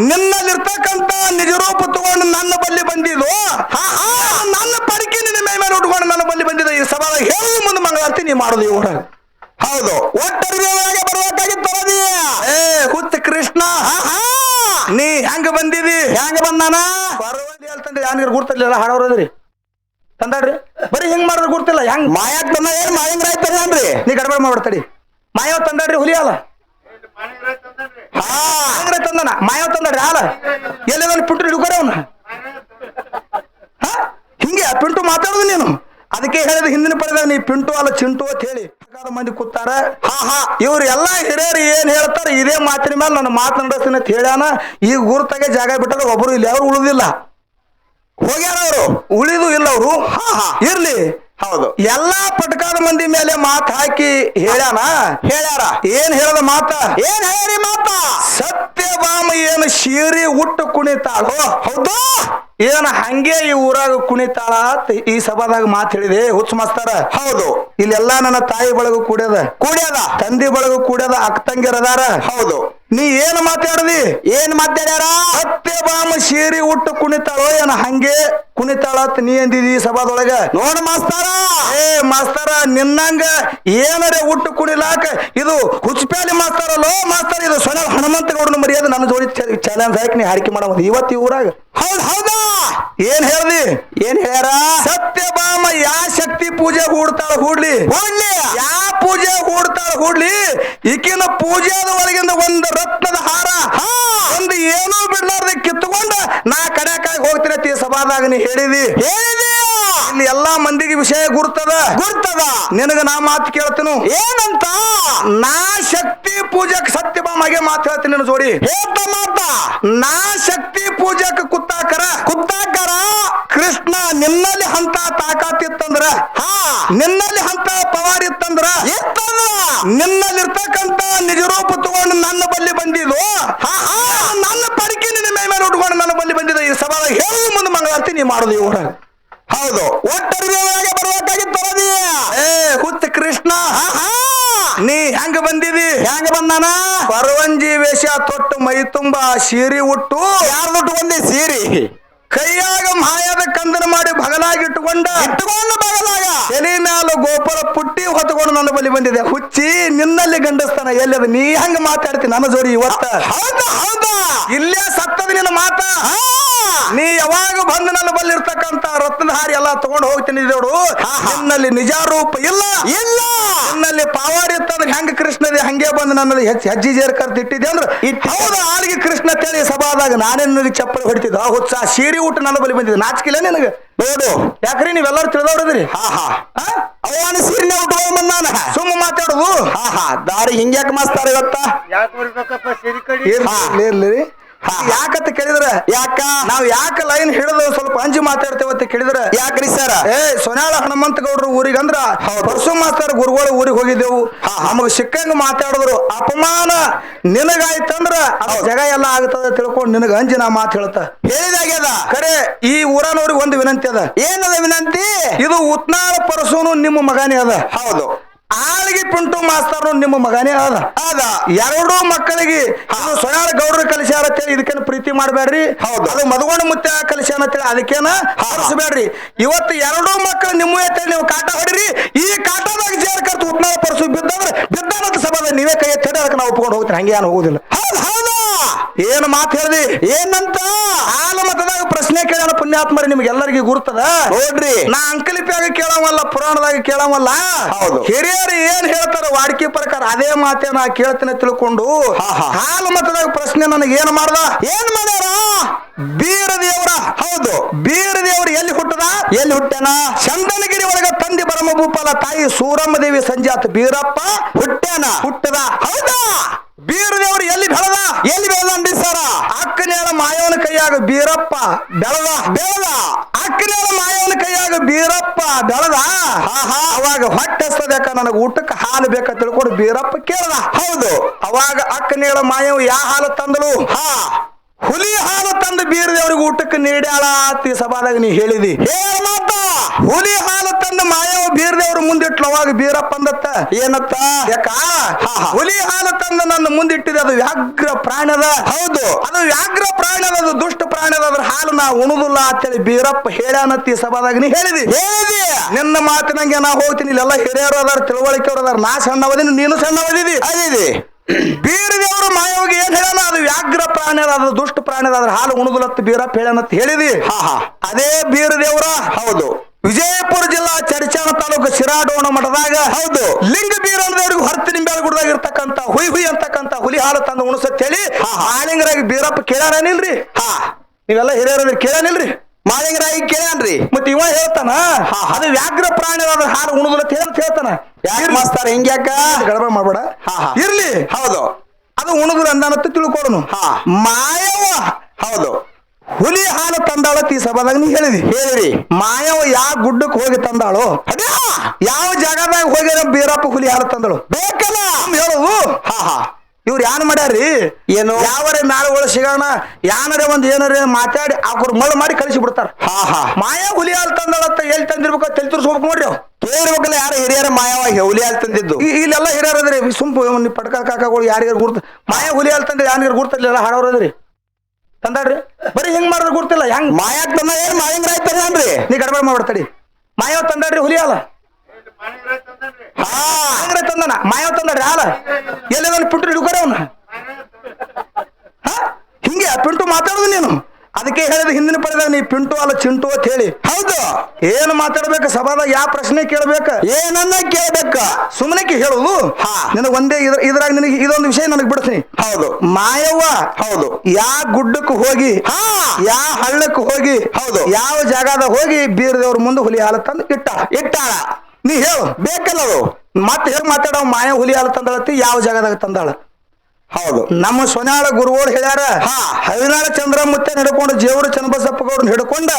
ನಿನ್ನಲ್ಲಿರ್ತಕ್ಕಂತ ನಿಜ ರೂಪ ತಗೊಂಡು ನನ್ನ ಬಲ್ಲಿ ಬಂದಿದ್ದು ನನ್ನ ಪಡಿಕೆ ನಿನ್ನ ಮೈ ಮೇಲೆ ಉಟ್ಕೊಂಡು ನನ್ನ ಬಲ್ಲಿ ಬಂದಿದ್ದು ಈ ಸಭಾದ ಹೇಳುದು ಮುಂದೆ ಮಂಗಳಾರತಿ ನೀ ಮಾಡುದು ಈ ಊರಾಗ ಹೌದು ಒಟ್ಟರಿಗೆ ಬರ್ಬೇಕಾಗಿತ್ತು ಹುತ್ತ ಕೃಷ್ಣ ನೀ ಹೆಂಗ ಬಂದಿದಿ ಹೆಂಗ ಬಂದಾನ ಪರವಾಗಿ ಹೇಳ್ತಂದ್ರಿ ಯಾನಿಗೆ ಗುರ್ತಲ್ಲ ಹಾಡೋರದ್ರಿ ತಂದಾಡ್ರಿ ಬರೀ ಹೆಂಗ್ ಮಾಡಿದ್ರೆ ಗುರ್ತಿಲ್ಲ ಹೆಂಗ್ ಮಾಯಾಕ್ ತಂದ ಏನ್ ಮಾಯಂಗ್ರ ಆಯ್ತನ್ರಿ ನೀ ಗಡಬಡ ಮಾಡ್ಬಿಡ್ತಾಡಿ ಮಾಯವ್ ತಂದಾಡ್ರಿ ಹುಲಿ ಅಲ್ಲ ತಂದನ ಮಾಯವ್ ತಂದಾಡ್ರಿ ಹಾಲ ಎಲ್ಲ ಪಿಂಟು ಹಿಡ್ಕೋರಿ ಅವನ ಹಿಂಗೆ ಪಿಂಟು ಮಾತಾಡುದು ನೀನು ಅದಕ್ಕೆ ಹೇಳಿದ ಹಿಂದಿನ ಪಡೆದಾಗ ನೀ ಪಿಂಟು ಅಲ್ಲ ಚಿಂಟು ಅಂತ ಹೇಳಿ ಮಂದಿ ಕೂತಾರ ಇವ್ರು ಎಲ್ಲಾ ಹಿರಿಯರು ಏನ್ ಹೇಳ್ತಾರ ಇದೇ ಮಾತಿನ ಮೇಲೆ ನನ್ನ ಮಾತು ನಡೆಸ್ತೀನಿ ಅಂತ ಹೇಳ್ಯಾನ ಈಗ ಗುರುತಾಗೆ ಜಾಗ ಬಿಟ್ಟಾಗ ಒಬ್ರು ಇಲ್ಲಿ ಅವ್ರು ಉಳಿದಿಲ್ಲ ಹೋಗ್ಯಾರ ಅವರು ಉಳಿದು ಇಲ್ಲ ಅವರು ಇರ್ಲಿ ಹೌದು ಎಲ್ಲಾ ಪಟಕಾದ ಮಂದಿ ಮೇಲೆ ಮಾತು ಹಾಕಿ ಹೇಳ್ಯಾರ ಏನ್ ಹೇಳದ ಮಾತ ಏನ್ ಹೇಳಿ ಮಾತ ಸತ್ಯಭಾಮ ಏನು ಶೀರಿ ಉಟ್ಟು ಕುಣಿತಾಳೋ ಹೌದು ಏನ ಹಂಗೆ ಈ ಊರಾಗ ಕುಣಿತಾಳ ಈ ಸಭಾದಾಗ ಮಾತು ಹೇಳಿದೆ ಹುಚ್ಚ ಮಾಸ್ತಾರ ಹೌದು ಇಲ್ಲೆಲ್ಲಾ ನನ್ನ ತಾಯಿ ಬಳಗು ಕೂಡ್ಯದ ತಂದೆ ಬಳಗು ಕೂಡ್ಯದ ಅಕ್ಕ ತಂಗಿರದಾರ ಹೌದು ನೀ ಏನ್ ಮಾತಾಡದಿ ಏನ್ ಮಾತಾಡ್ಯಾರ ಸತ್ಯಭಾಮ ಶೀರಿ ಉಟ್ಟು ಕುಣಿತಾಳೋ ಏನ ಹಂಗೆ ಕುಣಿತಾಳತ್ ನೀ ಅಂದಿದಿ ಸಭಾದೊಳಗ ನೋಡ ಮಾಸ್ತಾರ ಮಾಸ್ತಾರ ನಿನ್ನಂಗ ಏನರೇ ಉಟ್ಟು ಕುಣಿಲಾಕ ಇದು ಹುಚ್ಚಪ್ಯಾಲಿ ಮಾಸ್ತಾರಲ್ಲೋ ಮಾಸ್ತಾರ ಇದು ಸೊನ ಹನುಮಂತ ಗೌಡನ ಮರ್ಯಾದ ನನ್ನ ಜೋಡಿ ಚಾಲೆಂಜ್ ಹಾಕಿ ನೀ ಹಾಡಿಕೆ ಮಾಡಬಹುದು ಇವತ್ತು ಈ ಊರಾಗ ಹೌದಾ ಏನ್ ಹೇಳ್ದಿ ಏನ್ ಹೇಳ್ಯಾರ ಸತ್ಯಭಾಮ ಯಾ ಶಕ್ತಿ ಪೂಜೆ ಹೂಡ್ತಾಳ ಹೂಡ್ಲಿ ಯಾ ಪೂಜೆ ಹೂಡ್ತಾಳ ಹೂಡ್ಲಿ ಈಕಿನ ಪೂಜೆದ ಒಳಗಿಂದ ಒಂದು ರತ್ನದ ಹಾರ ಒಂದು ಏನೂ ಬಿಡ್ಲಾರ್ದ ಕಿತ್ತುಕೊಂಡ ನಾ ಕಡೆಕಾಗಿ ಹೋಗ್ತೀನಿ ಸಭಾದಾಗ ನೀ ಹೇಳಿದಿ ಇಲ್ಲಿ ಎಲ್ಲಾ ಮಂದಿಗೆ ವಿಷಯ ಗುರ್ತದ ನಿನಗ ನಾ ಮಾತು ಕೇಳ್ತೀನಿ ಏನಂತ ನಾ ಶಕ್ತಿ ಪೂಜಕ್ ಸತ್ಯಭಾಮಗೆ ಮಾತು ಹೇಳ್ತೀನಿ ನಿನ್ನ ಜೋಡಿ ಮಾತ ನಾ ಶಕ್ತಿ ಪೂಜಕ್ ಕುತ್ತಾಕರ ಕೃಷ್ಣ ನಿನ್ನಲ್ಲಿ ಅಂತ ತಾಕಾತಿತ್ತಂದ್ರ ನಿನ್ನಲ್ಲಿ ಅಂತ ಪವಾರ್ ಇತ್ತಂದ್ರ ನಿನ್ನಲ್ಲಿರ್ತಕ್ಕಂತ ನಿಜ ರೂಪ ತಗೊಂಡು ನನ್ನ ಬಲ್ಲಿ ಬಂದಿದ್ದು ನನ್ನ ಪಡಿಕೆ ನಿನ್ನ ಮೈ ಮೇಲೆ ಉಟ್ಕೊಂಡು ನನ್ನ ಬಲ್ಲಿ ಬಂದಿದ್ದು ಈ ಸಭಾದ ಹೇಳುದು ಮುಂದೆ ಮಂಗಳಾರತಿ ನೀ ಮಾಡುದು ಈ ಊರಾಗ ಹೌದು ಒಟ್ಟರಿಗೆ ಬರ್ಬೇಕಾಗಿತ್ತು ಹುತ್ತ ಕೃಷ್ಣ ನೀ ಹೆಂಗ ಬಂದಿದಿ ಹೆಂಗ ಬಂದಾನ ಪರವಂಜಿ ವೇಷ ತೊಟ್ಟು ಮೈ ತುಂಬಾ ಸೀರಿ ಉಟ್ಟು ಯಾರು ಉಟ್ಕೊಂಡಿ ಸೀರಿ ಕೈಯಾಗ ಮಾಯದ ಕಂದನ ಮಾಡಿ ಬಗಲಾಗಿಟ್ಟುಕೊಂಡ ಬಗಲಾಗ ತಲೆ ಮ್ಯಾಲ ಗೋಪುರ ಪುಟ್ಟಿ ಹೊತ್ತುಕೊಂಡು ನನ್ನ ಬಳಿ ಬಂದಿದೆ ಹುಚ್ಚಿ ನಿನ್ನಲ್ಲಿ ಗಂಡಸ್ತಾನ ಎಲ್ಲದ ನೀ ಹಂಗ ಮಾತಾಡ್ತಿ ನನ್ನ ಜೋಡಿ ಇವತ್ತ ಹೌದಾ ಇಲ್ಲೇ ಸತ್ತದ ನಿನ್ನ ಮಾತ ನೀ ಯಾವಾಗ ಬಂದು ನನ್ನ ಬಲ್ಲಿ ಇರ್ತಕ್ಕಂತ ರತ್ನದ ಹಾರಿ ಎಲ್ಲಾ ತಗೊಂಡು ಹೋಗ್ತೀನಿ ನೋಡು ನಿನ್ನಲ್ಲಿ ನಿಜ ರೂಪ ಇಲ್ಲ ನಿನ್ನಲ್ಲಿ ಪಾವಾಡಿ ಇತ್ತಂದ್ರೆ ಹೆಂಗ ಕೃಷ್ಣದೇ ಹಂಗೆ ಬಂದು ನನ್ನಲ್ಲಿ ಹೆಜ್ಜೆ ಜೇರ್ಕರ್ತ ಇಟ್ಟಿದ್ದೆ ಅಂದ್ರೆ ಹೌದಾ ಆಳಿಗೆ ಕೃಷ್ಣ ತೇಳಿ ಸಭಾದಾಗ ನಾನೇ ನನಗೆ ಚಪ್ಪಲಿ ಹೊಡಿತಿದ್ದ ಹುಚ್ಚ ಸೀರಿ ಊಟ ನನ್ನ ಬಳಿ ಬಂದಿದ್ದೆ ನಾಚಿಕಿಲ್ಲ ನಿನಗೆ ನೋಡು ಯಾಕ್ರಿ ನೀವೆಲ್ಲರೂ ತಿಳಿದವ್ರದ್ರಿ ಅವನ ಸೀರಿನ ಉಟ್ಕೊಂಡ್ ಬಂದಾನ ಸುಮ್ಮ ಮಾತಾಡುದು ದಾರಿ ಹಿಂಗ್ಯಾಕ ಮಾಸ್ತಾರ ಇವತ್ತ ಇರ್ಲಿ ಯಾಕಂತ ಕೇಳಿದ್ರ ಯಾಕ ನಾವ್ ಯಾಕ ಲೈನ್ ಹಿಡಿದು ಸ್ವಲ್ಪ ಅಂಜಿ ಮಾತಾಡ್ತೇವತ್ತ ಕೇಳಿದ್ರ ಯಾಕ್ರಿ ಸರ್ ಸೊನ್ಯಾಳ ಹನುಮಂತ ಗೌಡ್ರ ಊರಿಗೆ ಅಂದ್ರ ಪರಸು ಮಾಸ್ತರ ಗುರುಗಳ ಊರಿಗೆ ಹೋಗಿದ್ದೆವು ನಮಗ್ ಸಿಕ್ಕಂಗ ಮಾತಾಡಿದ್ರು ಅಪಮಾನ ನಿನಗಾಯ್ತಂದ್ರ ಜಗ ಎಲ್ಲ ಆಗ್ತದ ತಿಳ್ಕೊಂಡು ನಿನಗ ಅಂಜಿ ನಾ ಮಾತು ಹೇಳ್ತ ಹೇಳಿದಾಗ್ಯದ ಖರೆ ಈ ಊರನವ್ರಿಗೆ ಒಂದು ವಿನಂತಿ ಅದ ಏನದ ವಿನಂತಿ ಇದು ಉತ್ನಾಳ ಪರಸುನು ನಿಮ್ಮ ಮಗನೇ ಅದ ಹೌದು ಆಳಿಗೆ ಪಿಂಟು ಮಾಸ್ತರ್ನು ನಿಮ್ಮ ಮಗನೇ ಅದ ಎರಡೂ ಮಕ್ಕಳಿಗೆ ಸೊನಾಳ ಗೌಡ್ರ ಕಲಿಸ್ಯಾರ ಅಂತೇಳಿ ಇದಕ್ಕೇನು ಪ್ರೀತಿ ಮಾಡಬೇಡ್ರಿ ಹೌದು ಅದು ಮದಗೊಂಡ ಮುತ್ತ ಕಲಿಸ್ಯಾನ ಅಂತೇಳಿ ಅದಕ್ಕೇನ ಹಾರಿಸಬೇಡ್ರಿ ಇವತ್ತು ಎರಡೂ ಮಕ್ಕಳು ನಿಮ್ಮ ಅಂತೇಳಿ ನೀವು ಕಾಟ ಹೊಡಿರಿ ಈ ಕಾಟದಾಗ ಜೇರ್ ಕರ್ತು ಉತ್ನಾಳ ಪರಸು ಬಿದ್ದವ್ರೆ ಬಿದ್ದಾನಂತ ಸಭಾದ ನೀವೇ ಕೈ ಎತ್ತಿ ಅದಕ್ಕೆ ನಾವು ಒಪ್ಕೊಂಡು ಹೋಗ್ತೀನಿ ಹಂಗೆ ಏನು ಹೋಗುದಿಲ್ಲ ಏನ್ ಮಾತು ಹೇಳ್ದಿ ಏನಂತ ಹಾಲ ಮತದಾಗ ಪ್ರಶ್ನೆ ಕೇಳೋಣ ಪುಣ್ಯಾತ್ಮರಿ ನಿಮ್ಗೆಲ್ಲರಿಗೂ ಗುರ್ತದ ನೋಡ್ರಿ ನಾ ಅಂಕಲಿಪಿಯಾಗ ಕೇಳವಲ್ಲ ಪುರಾಣದಾಗ ಕೇಳವಲ್ಲ ಹೌದು ಹಿರಿಯರು ಏನ್ ಹೇಳ್ತಾರ ವಾಡಿಕೆ ಪ್ರಕಾರ ಅದೇ ಮಾತೇ ನಾ ಕೇಳ್ತೀನಿ ತಿಳ್ಕೊಂಡು ಹಾಲ ಮತದಾಗ ಪ್ರಶ್ನೆ ನನಗೆ ಏನ್ ಮಾಡ್ಯಾರ ಬೀರ ದೇವರ ಹೌದು ಬೀರ ದೇವರು ಎಲ್ಲಿ ಹುಟ್ಟನ ಚಂದನಗಿರಿ ಒಳಗ ತಂದೆ ಬರಮ ಭೂಪಾಲ ತಾಯಿ ಸೂರಮ್ಮ ದೇವಿ ಸಂಜಾತ ಬೀರಪ್ಪ ಹುಟ್ಟದ ಹೌದಾ ಬೀರ ದೇವರು ಎಲ್ಲಿ ಬೆಳೆದ ಸರ ಅಕ್ಕನೇಳ ಮಾಯವನ ಕೈಯಾಗ ಬೀರಪ್ಪ ಬೆಳೆದ ಅಕ್ಕನೇಳ ಮಾಯವನ ಕೈಯಾಗ ಬೀರಪ್ಪ ಬೆಳೆದ ಅವಾಗ ಹೊಟ್ಟೆ ಹಸ್ತದಕ್ಕ ನನಗ ಊಟಕ್ಕೆ ಹಾಲು ಬೇಕ ತಿಳ್ಕೊಂಡು ಬೀರಪ್ಪ ಕೇಳ್ದ ಹೌದು ಅವಾಗ ಅಕ್ಕನೇಳ ಮಾಯವ್ ಯಾ ಹಾಲು ತಂದಳು ಹುಲಿ ಹಾಲು ತಂದು ಬೀರ ದೇವ್ರಿಗೆ ಊಟಕ್ಕೆ ನೀಡ್ಯಾಳ ಈ ಸಭಾದಾಗ ನೀ ಹೇಳಿದಿ ಮಾತ ಹುಲಿ ಹಾಲು ತಂದು ಮಾಯವ ಬೀರದೇವ್ರ ಮುಂದಿಟ್ಲು. ಅವಾಗ ಬೀರಪ್ಪ ಅಂದತ್ತ ಏನತ್ತ ಯಾಕ ಹುಲಿ ಹಾಲು ತಂದು ನನ್ನ ಮುಂದಿಟ್ಟಿದೆ, ಅದು ವ್ಯಾಘ್ರ ಪ್ರಾಣದ. ಹೌದು, ಅದು ವ್ಯಾಘ್ರ ಪ್ರಾಣದ, ಅದು ದುಷ್ಟ ಪ್ರಾಣದ, ಅದ್ರ ಹಾಲು ನಾ ಉಣುದಿಲ್ಲ ಅಂತೇಳಿ ಬೀರಪ್ಪ ಹೇಳ್ಯಾನತ್ತಿ ಸಭಾದಾಗ. ನೀ ಹೇಳಿದಿ ನಿನ್ನ ಮಾತಿನಂಗೆ ನಾ ಹೋಗ್ತೀನಿ. ಇಲ್ಲೆಲ್ಲ ಹಿರಿಯರು ಅದಾರ, ತಿಳುವಳಿಕೆ ಅವ್ರು ಅದಾರ. ನಾ ಸಣ್ಣವದೀನಿ, ನೀನು ಸಣ್ಣವದಿದಿ. ಅದಿದಿ ಬೀರದೇವರು ಮಾಯವಿಗೆ ಏನ್ ಹೇಳೋಣ, ಅದು ವ್ಯಾಘ್ರ ಪ್ರಾಣದ, ಅದು ದುಷ್ಟ ಪ್ರಾಣದ, ಅದ್ರ ಹಾಲು ಉಣುದಿಲ್ಲತ್ತ ಬೀರಪ್ಪ ಹೇಳನತ್ ಹೇಳಿದಿ. ಅದೇ ಬೀರದೇವ್ರ ಹೌದು ವಿಜಯಪುರ ಜಿಲ್ಲಾ ಚರ್ಚಾಣ ತಾಲೂಕು ಶಿರಾಡೋಣ ಮಠದಾಗ ಹೌದು ಲಿಂಗ ಬೀರದೇವ್ರಿಗೆ ಹೊರತು ನಿಂಬೆಳ ಗುಡ್ದಾಗ ಇರ್ತಕ್ಕಂತ ಹುಯ್ ಹುಯ್ ಅಂತಕ್ಕಂತ ಹುಲಿ ಹಾಲು ತಂದು ಉಣಸತ್ ಹೇಳಿ ಮಾಳಿಂಗರಾಗಿ ಬೀರಪ್ಪ ಕೇಳ್ಯಾನಿಲ್ರಿ. ನೀವೆಲ್ಲ ಹಿರಿಯರ ಕೇಳ್ಯಾನಿಲ್ರಿ? ಮಾಳಿಂಗರಾಗಿ ಕೇಳ್ಯಾನ್ರಿ. ಮತ್ತೆ ಇವ ಹೇಳ್ತಾನ ಅದು ವ್ಯಾಘ್ರ ಪ್ರಾಣಿಯಾದ ಹಾಲು ಉಣುದಿಲ್ಲ ಹೇಳ್ತಾನ. ಯಾರು ಮಾಸ್ತಾರ ಹಿಂಗ್ಯಾಕ ಗಡಬಡ ಮಾಡ್ಬೇಡ. ಇರ್ಲಿ ಹೌದು, ಅದು ಉಣುದಿಲ್ಲ ಅಂದಾನತ್ತ ತಿಳ್ಕೊಡನು. ಮಾಯವ ಹೌದು ಹುಲಿ ಹಾಲು ತಂದಾಳತ್ ಈ ಸಭಾದಾಗ. ನೀ ಹೇಳಿರಿ ಮಾಯವ ಯಾವ ಗುಡ್ಡಕ್ಕೆ ಹೋಗಿ ತಂದಾಳು, ಯಾವ ಜಾಗದಾಗ ಹೋಗಿ ಬೀರಪ್ಪ ಹುಲಿ ಹಾಲು ತಂದಳು ಬೇಕಲ್ಲ ಹೇಳುದು. ಇವ್ರು ಯಾನ್ ಮಾಡ್ಯಾರ್ರಿ, ಏನು ಯಾವರೇ ಮ್ಯಾಳಗಳು ಸಿಗೋಣ ಯಾನರೇ ಒಂದ್ ಏನಾರೇ ಮಾತಾಡಿ ಅವ್ರು ಮಳು ಮಾಡಿ ಕಳಿಸಿ ಬಿಡ್ತಾರ. ಮಾಯಾ ಹುಲಿ ಹಾಲು ತಂದಳತ್ತ ಎಲ್ಲಿ ತಂದಿರ್ಬೇಕು ತಲೆ ತುರ್ಸ್ಬೇಕು ನೋಡ್ರಿ. ಅವ್ ಕೇಳಿರ್ಬೇಕಲ್ಲ ಯಾರು ಹಿರಿಯರ ಮಾಯವಾಗಿ ಹುಲಿ ಹಾಲು ತಂದಿದ್ದು. ಇಲ್ಲೆಲ್ಲ ಹಿರಿಯರದ್ರಿ ಸುಂಪು ಪಡ್ಕ ಕಾಕಗಳು ಯಾರಿಗಾರು ಗುರ್ತ ಮಾಯಾ ಹುಲಿ ಹಾಲು ತಂದ್ರೆ ಯಾರಿಗಾರು ಗುರ್ತಿರ್ಲಿಲ್ಲ ಹಾಡೋರದ್ರಿ ತಂದಾಡ್ರಿ. ಬರೀ ಹಿಂಗ್ ಮಾಡಿದ್ರೆ ಗುರ್ತಿಲ್ಲ. ಹೆಂಗ್ ಮಾಯಾಕ್ ತಂದ ಏನ್ ಮಾಯಂಗ್ರಾಯ್ ತಂದ್ರಿ? ನೀ ಗಡಬಡ ಮಾಡ್ಬಿಡ್ತಾಡಿ. ಮಾಯವ್ ತಂದಾಡ್ರಿ ಹುಲಿ ಹಾಲ. ತಂದನ ಮಾಯವ್ ತಂದಾಡ್ರಿ ಹಾಲ. ಎಲ್ಲಿ ಪಿಂಟು ಹಿಡ್ಕೋರ ಅವನ ಹಿಂಗೆ ಪಿಂಟು ಮಾತಾಡುದು ನೀನು. ಅದಕ್ಕೆ ಹೇಳಿದ ಹಿಂದಿನ ಪಡೆದಾಗ ನೀ ಪಿಂಟು ಅಲ್ಲ ಚಿಂಟು ಅಂತ ಹೇಳಿ. ಹೌದು, ಏನು ಮಾತಾಡ್ಬೇಕು ಸಭಾದಾಗ, ಯಾವ ಪ್ರಶ್ನೆ ಕೇಳ್ಬೇಕ, ಏನನ್ನ ಕೇಳ್ಬೇಕ, ಸುಮ್ಮನೆ ಹೇಳುದು. ನಿನಗೆ ಒಂದೇ ಇದ್ರಾಗ ನಿನಗೆ ಇದೊಂದು ವಿಷಯ ನನಗೆ ಬಿಡ್ತೀನಿ. ಹೌದು, ಮಾಯವ್ವ ಹೌದು ಯಾ ಗುಡ್ಡಕ್ಕೆ ಹೋಗಿ ಯಾ ಹಳ್ಳಕ್ಕೆ ಹೋಗಿ ಹೌದು ಯಾವ ಜಾಗದಾಗ ಹೋಗಿ ಬೀರದೇವ್ರ ಮುಂದೆ ಹುಲಿ ಹಾಲು ತಂದು ಇಟ್ಟಾಳ ನೀ ಹೇಳು ಬೇಕಲ್ಲ. ಅದು ಮತ್ತೆ ಹೇಗೆ ಮಾತಾಡೋ ಮಾಯ ಹುಲಿ ಹಾಲು ತಂದಾಳತ್ತಿ ಯಾವ ಜಾಗದಾಗ ತಂದಾಳ? ಹೌದು, ನಮ್ಮ ಸೊನ್ಯಾಳ ಗುರುಗಳು ಹೇಳ್ಯಾರ. ಹವಿನಾಳ ಚಂದ್ರಮುತ್ತೆ ಹಿಡ್ಕೊಂಡು ಜೇವರು ಚನ್ನಬಸಪ್ಪ ಗೌಡ್ರನ್ನ ಹಿಡ್ಕೊಂಡು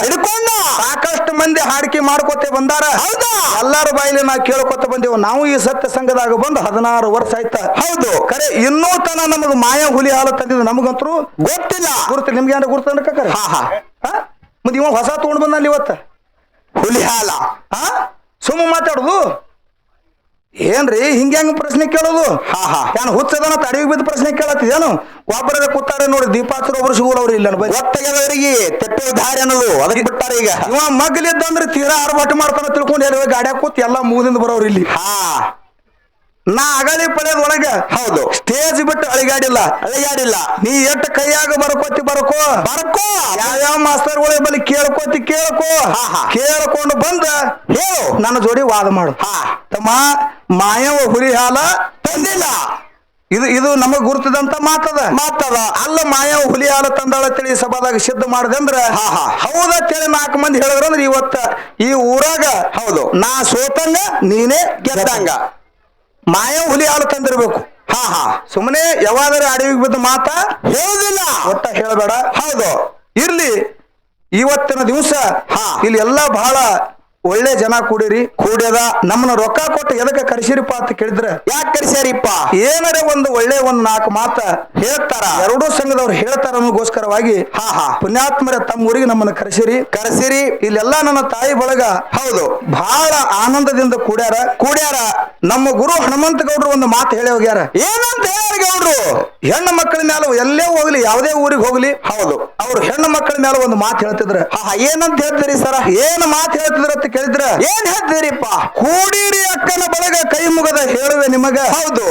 ಸಾಕಷ್ಟು ಮಂದಿ ಹಾಡಿಕೆ ಮಾಡ್ಕೊತೆ ಬಂದಾರ. ಹೌದಾ, ಎಲ್ಲಾರ ಬಾಯಿಲಿ ನಾವು ಕೇಳ್ಕೊತ ಬಂದೇವು. ನಾವು ಈ ಸತ್ಯ ಸಂಘದಾಗ ಬಂದು 16 ವರ್ಷ ಆಯ್ತ. ಹೌದು, ಖರೆ ಇನ್ನೂ ತನ ನಮಗ ಮಾಯ ಹುಲಿ ಹಾಲು ತಂದಿದ್ದು ನಮಗಂತರೂ ಗೊತ್ತಿಲ್ಲ. ಗುರುತಿಲ್ಲ ನಿಮ್ಗೆ ಏನಾರ ಗುರುತ ಕರೆ? ಮತ್ತೆ ಇವ ಹೊಸ ತಗೊಂಡ್ ಬಂದಲ್ಲಿ ಇವತ್ತ ಹುಲಿ ಹಾಲ. ಸುಮ್ಮ ಮಾತಾಡುದು ಏನ್ರಿ ಹಿಂಗ ಹೆಂಗ ಪ್ರಶ್ನೆ ಕೇಳೋದು? ನಾನು ಹುಚ್ಚದನ ಅಡಿಗೆ ಬಿದ್ದ ಪ್ರಶ್ನೆ ಕೇಳತ್ತಿದೇನು? ಒಬ್ಬರ ಕೂತಾರೆ ನೋಡಿ ದೀಪಾಚರ ಒಬ್ರು ಸಿಗೋಳವ್ರು ಇಲ್ಲ ಒತ್ತಗೆದವರಿಗೆ ತೆಪ್ಪೆ ದಾರಿ ಅನ್ನೋದು ಅದಕ್ಕೆ ಬಿಟ್ಟಾರ. ಈಗ ಇವ ಮಗ್ಲಿದ್ದಂದ್ರೆ ತೀರಾ ಆರ್ಭಟ ಮಾಡ್ತಾನ ತಿಳ್ಕೊಂಡು ಎಲ್ಲ ಗಾಡ್ಯಾಗ ಕೂತ್ ಎಲ್ಲ ಮೂದಿಂದ ಬರೋರು ಇಲ್ಲಿ. ನಾ ಅಗಳಿ ಪಡೆದ ಒಳಗ ಹೌದು ಸ್ಟೇಜ್ ಬಿಟ್ಟು ಅಳಿಗಾಡಿಲ್ಲ. ನೀ ಎಟ್ಟು ಕೈಯಾಗ ಬರ್ಕೋ ಯಾವ್ಯಾವ ಮಾಸ್ತರ್ಗಳ ಬಳಿ ಕೇಳ್ಕೊಂಡು ಬಂದ ಹೇಳು ನನ್ನ ಜೋಡಿ ವಾದ ಮಾಡು. ತಮ್ಮ ಮಾಯವ ಹುಲಿ ಹಾಲ ತಂದಿಲ್ಲ, ಇದು ನಮಗ್ ಗುರ್ತದಂತ ಮಾತದ ಅಲ್ಲ. ಮಾಯವ ಹುಲಿ ಹಾಲ ತಂದಾಳ ತಿಳಿ ಸಭಾದಾಗ ಸಿದ್ಧ ಮಾಡದೆ ಅಂದ್ರ ಹೌದ ತಿಳಿ 4 ಮಂದಿ ಹೇಳಿದ್ರಂದ್ರ ಇವತ್ತ ಈ ಊರಾಗ ಹೌದು ನಾ ಸೋತಂಗ ನೀನೇ ಗೆದ್ದಂಗ. ಮಾಯವ ಹುಲಿ ಹಾಲು ತಂದಿರ್ಬೇಕು. ಸುಮ್ಮನೆ ಯಾವಾದರೆ ಅಡವಿಗೆ ಬಿದ್ದ ಮಾತ ಹೇಳುದಿಲ್ಲ, ಒಟ್ಟ ಹೇಳಬೇಡ. ಹೌದು, ಇರ್ಲಿ. ಇವತ್ತಿನ ದಿವಸ ಇಲ್ಲಿ ಎಲ್ಲಾ ಬಹಳ ಒಳ್ಳೆ ಜನ ಕೂಡ್ಯದ. ನಮ್ಮನ್ನ ರೊಕ್ಕ ಕೊಟ್ಟು ಎದಕ್ಕೆ ಕರ್ಸಿರಿಪ್ಪ ಅಂತ ಕೇಳಿದ್ರೆ ಯಾಕೆ ಕರ್ಸ್ಯಾರಿಪ್ಪ? ಏನಾರ ಒಂದು 4 ಮಾತ ಹೇಳ್ತಾರ, ಎರಡೂ ಸಂಘದವ್ರು ಹೇಳ್ತಾರ ಅನ್ನೋಗೋಸ್ಕರವಾಗಿ ಪುಣ್ಯಾತ್ಮರ ತಮ್ಮ ಊರಿಗೆ ನಮ್ಮನ್ನ ಕರೆಸಿರಿ. ಇಲ್ಲೆಲ್ಲಾ ನನ್ನ ತಾಯಿ ಬಳಗ ಹೌದು ಬಹಳ ಆನಂದದಿಂದ ಕೂಡ್ಯಾರ. ನಮ್ಮ ಗುರು ಹನುಮಂತ ಗೌಡ್ರು ಒಂದು ಮಾತು ಹೇಳಿ ಹೋಗ್ಯಾರ. ಏನಂತ ಹೇಳ್ಯಾರ ಗೌಡ್ರು? ಹೆಣ್ಣು ಮಕ್ಕಳ ಮೇಲೆ ಎಲ್ಲೇ ಹೋಗ್ಲಿ, ಯಾವುದೇ ಊರಿಗೆ ಹೋಗ್ಲಿ ಹೌದು ಅವ್ರು ಹೆಣ್ಣು ಮಕ್ಕಳ ಮೇಲೆ ಒಂದು ಮಾತು ಹೇಳ್ತಿದ್ರ. ಏನಂತ ಹೇಳ್ತೀರಿ ಸರ? ಏನ್ ಮಾತು ಹೇಳ್ತಿದ್ರ ಅಂತ ಕೇಳಿದ್ರ ಏನ್ ಹೇಳ್ತೀರಿಪ್ಪ? ಕೂಡಿರಿ ಅಕ್ಕನ ಬಳಗ ಕೈ ಮುಗದ ಹೇಳುವೆ ನಿಮಗ. ಹೌದು,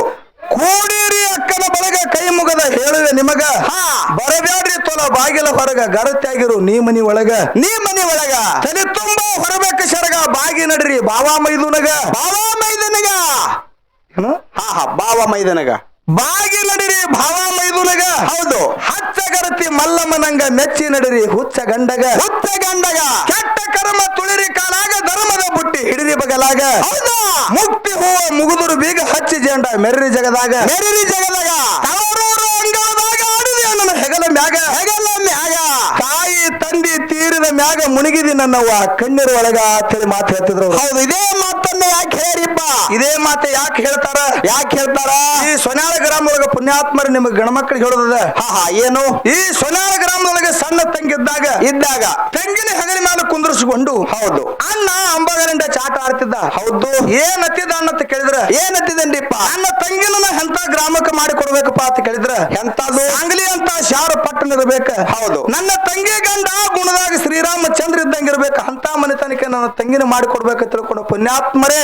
ಕೂಡಿರಿ ಅಕ್ಕನ ಬಳಗ ಕೈ ಮುಗದ ಹೇಳುವೆ ನಿಮಗ. ಬರಬ್ಯಾಡ್ರಿ ತೊಲ ಬಾಗಿಲ ಹೊರಗ, ಗರತ್ಯಾಗಿರು ನೀ ಮನಿ ಒಳಗ ತಲೆ ತುಂಬಾ ಹೊರಬೇಕ ಸರಗ. ಬಾಗಿ ನಡ್ರಿ ಬಾವಾ ಮೈದುನಗ ಏನು? ಬಾವಾ ಮೈದನಗ ಬಾಗಿ ನಡಿರಿ ಭಾವ ಮೈದುನಗ. ಹೌದು, ಹಚ್ಚಗರತಿ ಮಲ್ಲಮ್ಮನಂಗ ಮೆಚ್ಚಿ ನಡಿರಿ ಹುಚ್ಚ ಗಂಡಗ. ಕೆಟ್ಟ ಕರ್ಮ ತುಳಿರಿ ಕಾಲಾಗ, ಧರ್ಮದ ಬುಟ್ಟಿ ಹಿಡಿರಿ ಬಗಲಾಗ. ಹೌದಾ, ಮುಕ್ತಿ ಹೂವ ಮುಗುದುರು ಬೀಗ ಹಚ್ಚಿ ಜೇಂಡ ಮೆರ್ರಿ ಜಗದಾಗ. ತವರೂರು ಅಂಗಳದಾಗ ಆಡಿದೆ ನನ್ನ ಹೆಗಲ ಮ್ಯಾಗ. ತಾಯಿ ತಂದಿ ತೀರಿದ ಮ್ಯಾಗ ಮುಳುಗಿದಿ ನನ್ನವ್ವ ಕಣ್ಣೀರ್ ಒಳಗ ಅಂತೇಳಿ ಮಾತು ಹೇಳ್ತಿದ್ರು. ಹೌದು, ಇದೇ ಮಾತನ್ನ ಯಾಕೆ ಹೇಳಿರಿಪ್ಪ? ಇದೇ ಮಾತೆ ಯಾಕೆ ಹೇಳ್ತಾರ ಈ ಸೊನ್ಯಾಳ ಗ್ರಾಮದೊಳಗ ಪುಣ್ಯಾತ್ಮರು ನಿಮಗೆ ಗಣಮಕ್ಕಳಿಗೆ ಹೇಳೋದ ಏನು ಈ ಸೊನ್ಯಾಳ ಗ್ರಾಮದೊಳಗೆ ಸಣ್ಣ ಇದ್ದಾಗ ತಂಗಿನ ಹೆಗಲ ಮೇಲೆ ಕುಂದರ್ಸ್ಕೊಂಡು ಹೌದು ಅಣ್ಣ ಅಂಬಗರಂಡ ಚಾಟ ಆಡ್ತಿದ್ದ ಹೌದು ಏನತ್ತಿದ ಅಣ್ಣತ್ತ ಕೇಳಿದ್ರ ಏನತ್ತಿದನ್ರಿಪ್ಪ ನನ್ನ ತಂಗಿನ ಎಂತ ಗ್ರಾಮಕ್ಕೆ ಮಾಡಿ ಕೊಡ್ಬೇಕಪ್ಪ ಅಂತ ಕೇಳಿದ್ರ ಎಂತದು ಅಂಗಲಿ ಅಂತ ಶಾರ ಪಟ್ಟಣ ಇರ್ಬೇಕ ಹೌದು ನನ್ನ ತಂಗಿ ಗಂಡ ಗುಣದಾಗ ಶ್ರೀರಾಮಚಂದ್ರ ಇದ್ದಂಗಿರ್ಬೇಕು ಅಂತ ಮನೆತನಕ್ಕೆ ನನ್ನ ತಂಗಿನ ಮಾಡಿ ಕೊಡ್ಬೇಕು ತಿಳ್ಕೊಂಡು ಪುಣ್ಯಾತ್ಮರೇ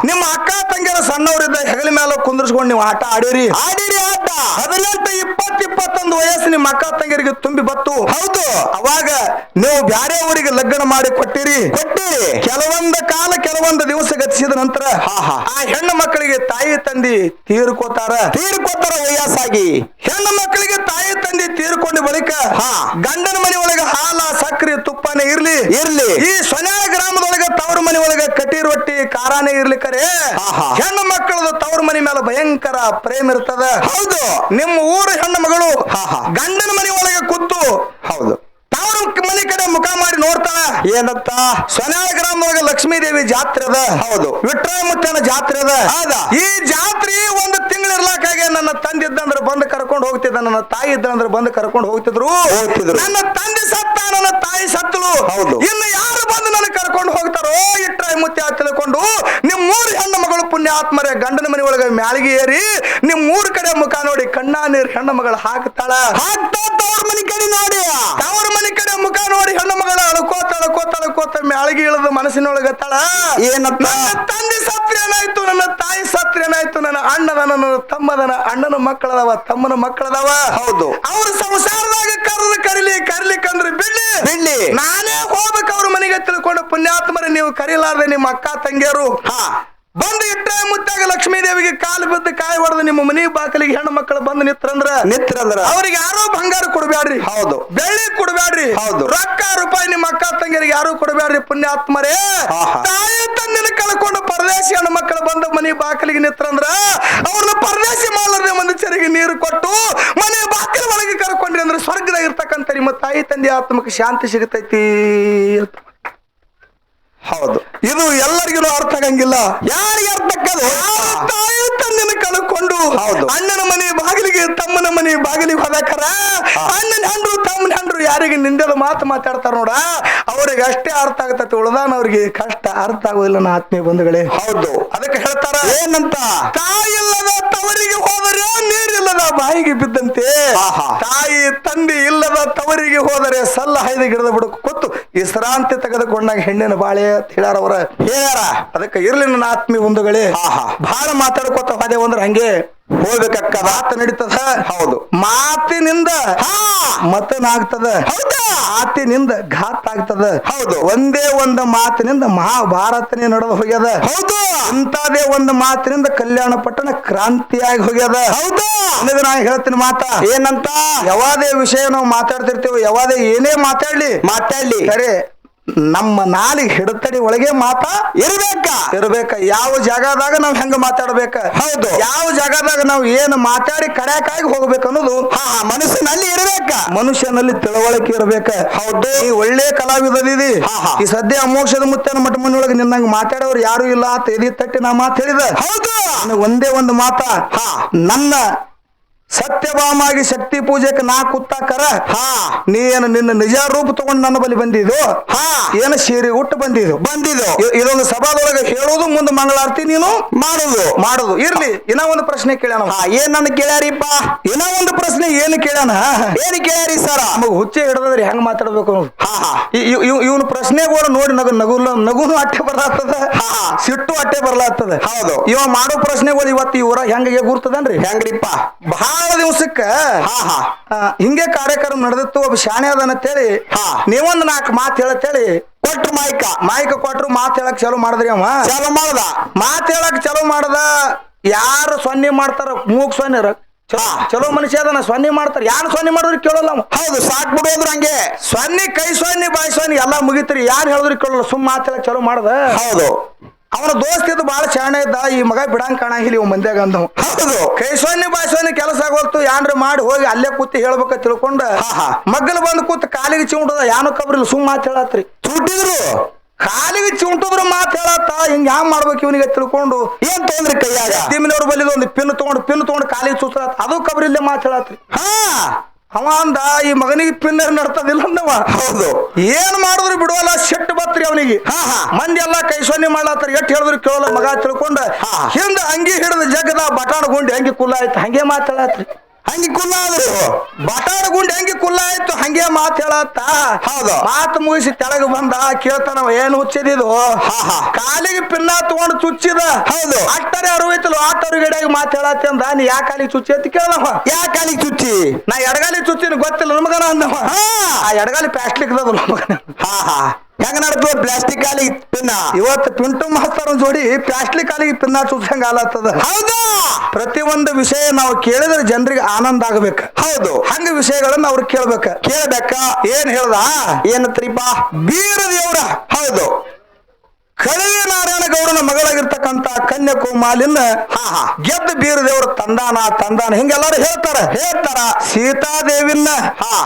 ನಿಮ್ಮ ಅಕ್ಕ ತಂಗಿಯರ ಸಣ್ಣವರಿದ್ದ ಹೆಗಲ ಮೇಲೆ ಕುಂದರ್ಸ್ಕೊಂಡು ನೀವು ಆಟ ಆಡಿರಿ ಆಟ 18 20 ವಯಸ್ಸು ನಿಮ್ಮ ಅಕ್ಕ ತಂಗಿಯರಿಗೆ ತುಂಬಿ ಬತ್ತು ಹೌದು ಅವಾಗ ನೀವು ಬ್ಯಾರೆ ಊರಿಗೆ ಲಗ್ನ ಮಾಡಿ ಕೊಟ್ಟಿರಿ ಕೆಲವೊಂದು ದಿವಸ ಗತಿಸಿದ ನಂತರ ಆ ಹೆಣ್ಣು ಮಕ್ಕಳಿಗೆ ತಾಯಿ ತಂದಿ ತೀರ್ಕೋತಾರ ವಯಸ್ಸಾಗಿ ಹೆಣ್ಣು ಮಕ್ಕಳಿಗೆ ತಾಯಿ ತಂದಿ ತೀರ್ಕೊಂಡ ಬಳಿಕ ಗಂಡನ ಮನೆ ಒಳಗೆ ಹಾಲ ಸಕ್ಕರೆ ತುಪ್ಪನೇ ಇರ್ಲಿ ಈ ಸೊನ್ಯಾಳ ಗ್ರಾಮದೊಳಗೆ ತವರು ಮನೆ ಒಳಗೆ ಕಟಿ ರೊಟ್ಟಿ ಖಾರಾನೇ ಇರ್ಲಿಕ್ಕರೆ ಹೆಣ್ಣು ಮಕ್ಕಳದು ತವರು ಮನೆ ಮೇಲೆ ಭಯಂಕರ ಪ್ರೇಮ ಇರ್ತದ ಹೌದು ನಿಮ್ಮ ಊರ ಹೆಣ್ಣು ಮಗಳು ಗಂಡನ ಮನೆ ಒಳಗೆ ಕೂತು ಹೌದು ತವರು ಮನೆ ಕಡೆ ಮುಖ ಮಾಡಿ ನೋಡ್ತಾಳ ಏನಂತ ಸೊನ್ಯಾಳ ಗ್ರಾಮದೊಳಗೆ ಲಕ್ಷ್ಮೀ ದೇವಿ ಜಾತ್ರೆ ಅದ ಹೌದು ವಿಠ್ಠಲಮೂರ್ತಿನ ಜಾತ್ರೆ ಅದ ಈ ಜಾತ್ರೆ ಒಂದು ತಿಂಗಳು ಇರ್ಲಾಕಾಗೆ ನನ್ನ ತಂದೆ ಇದ್ದಂದ್ರೆ ಬಂದು ಕರ್ಕೊಂಡು ಹೋಗ್ತಿದ್ದ ನನ್ನ ತಾಯಿ ಇದ್ದಂದ್ರೆ ಬಂದು ಕರ್ಕೊಂಡು ಹೋಗ್ತಿದ್ರು ನನ್ನ ತಂದೆ ಸತ್ತ ನನ್ನ ತಾಯಿ ಸತ್ತಲು ಹೌದು ಇನ್ನು ಯಾರು ಬಂದು ನನ್ನ ಕರ್ಕೊಂಡು ಹೋಗ್ತಾರೋ ಇಟ್ರಾಯ ಮುತ್ಯ ತಿಳ್ಕೊಂಡು ನಿಮ್ ಮೂರು ಹೆಣ್ಣು ಮಗಳು ಪುಣ್ಯಾತ್ಮರೇ ಗಂಡನ ಮನೆ ಒಳಗೆ ಮ್ಯಾಲಿಗೆ ಏರಿ ನಿಮ್ ಮೂರು ಕಡೆ ಮುಖ ನೋಡಿ ಕಣ್ಣಾ ನೀರು ಹೆಣ್ಣು ಮಗಳು ಹಾಕ್ತಾಳ ತವ್ರ ಮನೆ ಕಡೆ ನೋಡಿ ತವ್ರ ಮನೆ ಕಡೆ ಮುಖ ನೋಡಿ ಹೆಣ್ಣು ಮಗಳ ಅಳ್ಕೋತ ಮ್ಯಾಳಿಗೆ ಇಳಿದು ಮನಸ್ಸಿನೊಳಗತ್ತಾಳ ಏನಂತ ನನ್ನ ತಂದೆ ಸತ್ರ ಏನಾಯ್ತು ನನ್ನ ತಾಯಿ ಸತ್ರ ಏನಾಯ್ತು ನನ್ನ ಅಣ್ಣದ ನನ್ನ ತಮ್ಮದನ ಅಣ್ಣನ ಮಕ್ಕಳದವ ತಮ್ಮನ ಮಕ್ಕಳದವ ಹೌದು ಅವ್ರ ಸಂಸಾರದಾಗ ಕರಿಲಿಕ್ಕಂದ್ರೆ ಬಿಡ್ಲಿ ನಾನೇ ಹೋಗ್ಬೇಕು ಅವ್ರ ಮನೆಗೆ ತಿಳ್ಕೊಂಡು ಪುಣ್ಯಾತ್ಮರೇ ನೀವು ಕರೀಲಾರ್ದೆ ನಿಮ್ಮ ಅಕ್ಕ ತಂಗಿಯರು ಬಂದು ಇಟ್ಟ ಮುತ್ತಾಗ ಲಕ್ಷ್ಮೀ ದೇವಿಗೆ ಕಾಲು ಬಿದ್ದು ಕಾಯಿ ಹೊಡೆದು ನಿಮ್ಮ ಮನೆ ಬಾಕಲಿಗೆ ಹೆಣ್ಣು ಮಕ್ಕಳು ಬಂದು ನಿತ್ರಂದ್ರ ಅವ್ರಿಗೆ ಯಾರೋ ಬಂಗಾರ ಕೊಡಬ್ಯಾಡ್ರಿ ಹೌದು ಬೆಳ್ಳಿ ಕೊಡಬ್ಯಾಡ್ರಿ ಹೌದು ರೊಕ್ಕ ರೂಪಾಯಿ ನಿಮ್ಮ ಅಕ್ಕ ತಂಗಿಯರಿಗೆ ಯಾರು ಕೊಡಬ್ಯಾಡ್ರಿ ಪುಣ್ಯಾತ್ಮರೇ ತಾಯಿ ತಂದಿನ ಕಳ್ಕೊಂಡು ಪರದೇಶಿ ಹೆಣ್ಣು ಮಕ್ಕಳು ಬಂದು ಮನೆ ಬಾಕಲಿಗೆ ನಿತ್ರಂದ್ರ ಅವ್ರನ್ನ ಪರದೇಶಿ ಮಾಡಲಾರ್ದೆ ಮನುಷ್ಯರಿಗೆ ನೀರು ಕೊಟ್ಟು ಮನೆ ಬಾಕಲ ಒಳಗೆ ಕರ್ಕೊಂಡ್ರಿ ಅಂದ್ರೆ ಸ್ವರ್ಗದಾಗ ಇರ್ತಕ್ಕಂಥ ನಿಮ್ಮ ತಾಯಿ ತಂದೆ ಆತ್ಮಕ್ಕೆ ಶಾಂತಿ ಸಿಗತೈತಿ ಹೌದು ಇದು ಎಲ್ಲರಿಗೂ ಅರ್ಥ ಆಗಂಗಿಲ್ಲ ಯಾರಿಗೆ ಅರ್ಥ ತಾಯಿ ತಂದೆನ ಕಳ್ಕೊಂಡು ಹೌದು ಅಣ್ಣನ ಮನೆ ಬಾಗಿಲಿಗೆ ತಮ್ಮನ ಮನೆ ಬಾಗಿಲಿಗೆ ಹೋದಾಕರ ಅಣ್ಣನ ಹೆಂಡ್ರು ತಮ್ಮನ ಹೆಂಡ್ರು ಯಾರಿಗೆ ನಿಂದೆಲ್ಲ ಮಾತಾಡ್ತಾರ ನೋಡ ಅವ್ರಿಗೆ ಅಷ್ಟೇ ಅರ್ಥ ಆಗತೈತಿ ಉಳ್ದಾನ ಅವ್ರಿಗೆ ಕಷ್ಟ ಅರ್ಥ ಆಗೋದಿಲ್ಲ ನಾ ಆತ್ಮೀಯ ಬಂಧುಗಳೇ ಹೌದು ಅದಕ್ಕೆ ಹೇಳ್ತಾರ ಏನಂತ ತಾಯಿ ಇಲ್ಲದ ತವರಿಗೆ ಹೋದರೆ ನೀರಿಲ್ಲದ ಬಾಯಿಗೆ ಬಿದ್ದಂತೆ ತಾಯಿ ತಂದೆ ಇಲ್ಲದ ತವರಿಗೆ ಹೋದರೆ ಸಲ್ಲ ಹೈದ ಗಿಡದ ಬುಡಕ್ಕೆ ಕೂತು ವಿಶ್ರಾಂತಿ ತೆಗೆದುಕೊಂಡಾಗ ಹೆಣ್ಣಿನ ಬಾಳೆ ಹೇಳ್ಯಾರ ಅದಕ್ಕೆ ಇರ್ಲಿ ನನ್ನ ಆತ್ಮೀಯ ಬಂಧುಗಳೇ ಬಹಳ ಮಾತಾಡ್ಕೋತ ಹೋದೆ ಅಂದ್ರೆ ಹಂಗೆ ಹೋಗ್ಬೇಕಕ್ಕ ಮಾತು ನಡೀತದ ಹೌದು ಮಾತಿನಿಂದ ಮತನಾಗ್ತದ ಹೌದಾ ಮಾತಿನಿಂದ ಘಾತ್ ಆಗ್ತದ ಹೌದು ಒಂದೇ ಒಂದು ಮಾತಿನಿಂದ ಮಹಾಭಾರತನೇ ನಡೆದು ಹೋಗ್ಯದ ಹೌದು ಇಂಥದೇ ಒಂದು ಮಾತಿನಿಂದ ಕಲ್ಯಾಣ ಪಟ್ಟಣ ಕ್ರಾಂತಿಯಾಗಿ ಹೋಗ್ಯದ ಹೌದು ಅನ್ನೋದು ನಾ ಹೇಳ್ತೀನಿ ಮಾತಾ ಏನಂತ ಯಾವಾದೇ ವಿಷಯ ನಾವು ಮಾತಾಡ್ತಿರ್ತೀವಿ ಯಾವಾದೇ ಏನೇ ಮಾತಾಡ್ಲಿ ಸರಿ ನಮ್ಮ ನಾಲಿಗೆ ಹಿಡತಡಿ ಒಳಗೆ ಮಾತಾ ಇರ್ಬೇಕ ಯಾವ ಜಾಗದಾಗ ನಾವ್ ಹೆಂಗ ಮಾತಾಡ್ಬೇಕ ಹೌದು ಯಾವ ಜಾಗದಾಗ ನಾವ್ ಏನ್ ಮಾತಾಡಿ ಕಡ್ಯಾಕಾಗಿ ಹೋಗ್ಬೇಕು ಅನ್ನೋದು ಮನಸ್ಸಿನಲ್ಲಿ ಇರ್ಬೇಕ ಮನುಷ್ಯನಲ್ಲಿ ತಿಳುವಳಿಕೆ ಇರ್ಬೇಕ ಹೌದು ಈ ಒಳ್ಳೆ ಕಲಾವಿದರಿದಿ ಈ ಸದ್ಯ ಅಮೋಕ್ಷದ ಮುತ್ತನ ಮಠ ಮನೆಯೊಳಗೆ ನಿನ್ನಂಗ ಮಾತಾಡೋರು ಯಾರು ಇಲ್ಲ ಅಂತ ಎದಿ ತಟ್ಟಿ ನಾ ಮಾತು ಹೇಳಿದ ಹೌದು ಒಂದೇ ಒಂದು ಮಾತಾ ನನ್ನ ಸತ್ಯಭಾಮಾಗಿ ಶಕ್ತಿ ಪೂಜೆಗೆ ನಾ ಕೂತಾಕರ ನೀನು ನಿನ್ನ ನಿಜ ರೂಪ ತಗೊಂಡು ನನ್ನ ಬಳಿ ಬಂದಿದ್ದು ಏನು ಸೀರೆ ಉಟ್ಟು ಬಂದಿದ್ದು ಇದೊಂದು ಸಭಾದೊಳಗೆ ಹೇಳೋದು ಮುಂದೆ ಮಂಗಳಾರತಿ ನೀನು ಮಾಡುದು ಇರ್ಲಿ ಇನ್ನ ಒಂದು ಪ್ರಶ್ನೆ ಕೇಳ್ಯಾನ ಏನ್ ನನ್ನ ಕೇಳ್ಯಾರಿಪ್ಪ ಇನ್ನ ಒಂದು ಪ್ರಶ್ನೆ ಏನು ಕೇಳ್ಯಾರಿ ಸರ ನಮಗ್ ಹುಚ್ಚೆ ಹಿಡದ್ರೆ ಹೆಂಗ್ ಮಾತಾಡ್ಬೇಕು ಇವನು ಪ್ರಶ್ನೆಗಳು ನೋಡಿ ನಗುನು ಅಟ್ಟೆ ಬರ್ಲಾಗ್ತದ ಸಿಟ್ಟು ಅಟ್ಟೆ ಬರ್ಲಾಗ್ತದ ಹೌದು ಇವ ಮಾಡೋ ಪ್ರಶ್ನೆಗಳು ಇವತ್ತು ಇವ್ರ ಹೆಂಗೆ ಗುರ್ತದನ್ರಿ ಹೆಂಗ್ರಿಪ್ಪ ಬಹಳ ದಿವಸಕ್ಕ ಹಿಂಗೆ ಕಾರ್ಯಕ್ರಮ ನಡೆದಿತ್ತು ಒಬ್ಬ ಶಾಣೆ ಅದ ಅಂತೇಳಿ ನೀವೊಂದು 4 ಮಾತು ಹೇಳತ್ತೇಳಿ ಕೊಟ್ರು ಮಾಯ್ಕ ಕೊಟ್ರು ಮಾತು ಹೇಳಕ್ ಚಲೋ ಮಾಡಿದ್ರಿ ಅವ ಮಾತು ಹೇಳಕ್ ಚಲೋ ಮಾಡದ ಯಾರು ಸೊನ್ನೆ ಮಾಡ್ತಾರ ಮೂಗ್ ಸೊನ್ನೆ ಚಲೋ ಮನುಷ್ಯ ಅದನ್ನ ಸೊನ್ನೆ ಮಾಡ್ತಾರ ಯಾರು ಸೊನ್ನೆ ಮಾಡಿದ್ರು ಕೇಳಲ್ಲ ಹೌದು ಸಾಕ್ ಬಿಡೋದ್ರು ಹಂಗೆ ಸೊನ್ನೆ ಕೈ ಸೊನ್ನೆ ಬಾಯಿ ಸೊನ್ನೆ ಎಲ್ಲಾ ಮುಗಿತ್ರಿ ಯಾರು ಹೇಳಿದ್ರು ಕೇಳಲ್ಲ ಸುಮ್ ಮಾತು ಹೇಳಕ್ ಚಲೋ ಮಾಡದ ಹೌದು ಅವನ ದೋಸ್ತ ಇದ್ದು ಬಹಳ ಶಾಣೆ ಇದ್ದ ಈ ಮಗ ಬಿಡಂಗ್ ಕಾಣಂಗಿಲ್ಲ ಇವ್ ಮಂದ್ಯಾಗ ಅಂದ ಹೌದು ಕೈ ಸೊನ್ನೆ ಬಾಯಿ ಸೊನ್ನೆ ಕೆಲಸ ಆಗೋಲ್ತು ಯಾನ್ರ ಮಾಡಿ ಹೋಗಿ ಅಲ್ಲೇ ಕೂತಿ ಹೇಳ್ಬೇಕ ತಿಳ್ಕೊಂಡ ಮಗ್ಗಲ್ ಬಂದ್ ಕೂತ್ ಕಾಲಿಗೆ ಚಿವುಂಟದ ಯಾನು ಕಬ್ರಿಲ್ಲ ಸುಮ್ ಮಾತು ಹೇಳತ್ರಿ ಕಾಲಿಗೆ ಚಿಂಟುದ್ರ ಮಾತು ಹೇಳತ್ತ ಹಿಂಗ ಹ್ಯಾಂಗ ಮಾಡ್ಬೇಕು ಇವನಿಗೆ ತಿಳ್ಕೊಂಡು ಏನ್ ತೊಂದ್ರಿ ಕೈಯಾಗ ದಿಮ್ಮಿನವ್ರ ಬಲ್ಲಿದ ಒಂದು ಪಿನ್ ತಗೊಂಡು ಕಾಲಿಗೆ ಚೂಸ್ತಾರ ಅದು ಕಬ್ರಿಲ್ಲೇ ಮಾತು ಹೇಳತ್ರಿ ಹಾ ಅವ ಅಂದ ಈ ಮಗನಿಗೆ ಪಿನ್ ನಡ್ತದಿಲ್ಲ ಅಂದವ ಹೌದು ಏನ್ ಮಾಡಿದ್ರು ಬಿಡುವಲ್ಲ ಸಿಟ್ಟು ಬತ್ರಿ ಅವನಿಗೆ ಹಾ ಹಾ ಮಂದಿ ಎಲ್ಲಾ ಕೈ ಸೊನ್ನೆ ಮಾಡ್ಲಾತಾರ ಎಷ್ಟ್ ಹೇಳಿದ್ರು ಕೇಳಲ್ಲ ಮಗ ತಿಳ್ಕೊಂಡ ಹಿಂದ ಅಂಗಿ ಹಿಡಿದ ಜಗದ ಬಟಾಣ ಗುಂಡಿ ಹಂಗೆ ಕುಲ್ಲ ಆಯ್ತು ಹಂಗೆ ಮಾತಾಡತ್ರಿ ಹಂಗೆ ಕುಲ್ಲ ಆದ್ರು ಬಟಾಣ ಗುಂಡಿ ಹಂಗೆ ಕುಲ್ಲ ಆಯ್ತು ಹಂಗೆ ಮಾತು ಹೇಳತ್ತ ಹೌದು ಮಾತು ಮುಗಿಸಿ ತೆಳಗ ಬಂದ ಕೇಳ್ತಾನವ ಏನ್ ಹುಚ್ಚಿದಿದು ಹಾ ಹಾ ಕಾಲಿಗೆ ಪಿನ್ನ ತಗೊಂಡು ಚುಚ್ಚಿದ ಹೌದು ಅಟ್ಟರೆ ಅರುವೈತಲು ಆಟರುಗಡೆಯಾಗಿ ಮಾತು ಹೇಳತ್ತೆ ಅಂದ ನೀ ಯಾ ಕಾಲಿಗೆ ಚುಚ್ಚಿ ಅಂತ ಕೇಳವ ಯಾ ಕಾಲಿಗೆ ಚುಚ್ಚಿ ನಾ ಎಡಗಾಲಿ ಚುಚ್ಚಿನ ಗೊತ್ತಿಲ್ಲ ನಮಗನ ಅಂದವ ಆ ಎಡಗಾಲಿ ಪ್ಲಾಸ್ಟಿಕ್ ಮಗನ ಹಾ ಹಾ ಹೆಂಗ ನಡ್ತದ ಪ್ಲಾಸ್ಟಿಕ್ ಕಾಲಿಗೆ ಪಿನ್ನ ಇವತ್ತು ಪಿಂಟು ಮಾಸ್ತರ್ ಜೋಡಿ ಪ್ಲಾಸ್ಟಿಕ್ ಕಾಲಿಗೆ ಪಿನ್ನ ಚುಚ್ಚಂಗ ಆಲತ್ತದ ಹೌದಾ ಪ್ರತಿಯೊಂದು ವಿಷಯ ನಾವು ಕೇಳಿದ್ರೆ ಜನರಿಗೆ ಆನಂದ ಆಗಬೇಕು ಹೌದು ಹಂಗ ವಿಷಯಗಳನ್ನ ಅವ್ರು ಕೇಳ್ಬೇಕ ಏನ್ ಹೇಳ್ದ ಏನತ್ರಿಪ್ಪ ಬೀರ ದೇವ್ರ ಹೌದು ಕಳವಿ ನಾರಾಯಣ ಗೌಡನ ಮಗಳಾಗಿರ್ತಕ್ಕಂತ ಕನ್ಯಾಕುಮಾರಿನ ಗೆದ್ದ ಬೀರ ದೇವರು ತಂದಾನ ಹಿಂಗೆಲ್ಲಾರು ಹೇಳ್ತಾರ ಸೀತಾದೇವಿನ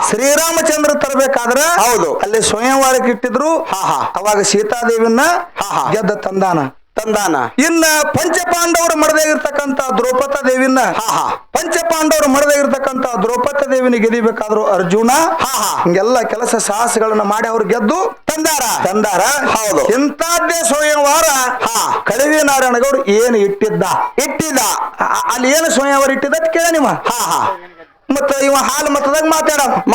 ಶ್ರೀರಾಮಚಂದ್ರ ತರಬೇಕಾದ್ರ ಹೌದು ಅಲ್ಲಿ ಸ್ವಯಂವರಕ್ಕೆ ಇಟ್ಟಿದ್ರು ಅವಾಗ ಸೀತಾದೇವಿನ ಗೆದ್ದ ತಂದಾನ ಇನ್ನ ಪಂಚಪಾಂಡವರು ಮಡದಾಗಿರ್ತಕ್ಕಂತ ದ್ರೌಪದ ದೇವಿನ ಪಂಚಪಾಂಡವರು ಮಡದಾಗಿರ್ತಕ್ಕಂತ ದ್ರೌಪದ ದೇವಿನ ಗೆದಿಬೇಕಾದ್ರು ಅರ್ಜುನ ಹಿಂಗೆಲ್ಲ ಕೆಲಸ ಸಾಹಸಗಳನ್ನ ಮಾಡಿ ಅವ್ರು ಗೆದ್ದು ತಂದಾರ ಹೌದು ಇಂತದ್ದೇ ಸ್ವಯಂವರ ಕಳವಿ ನಾರಾಯಣ ಗೌಡ ಏನು ಇಟ್ಟಿದ್ದ ಅಲ್ಲಿ ಏನು ಸ್ವಯಂವರ ಇಟ್ಟಿದ್ದ ಕೇಳ ನಿಮ್ಮ ಮತ್ತ ಇವ ಹಾಲು ಮತದಾಗ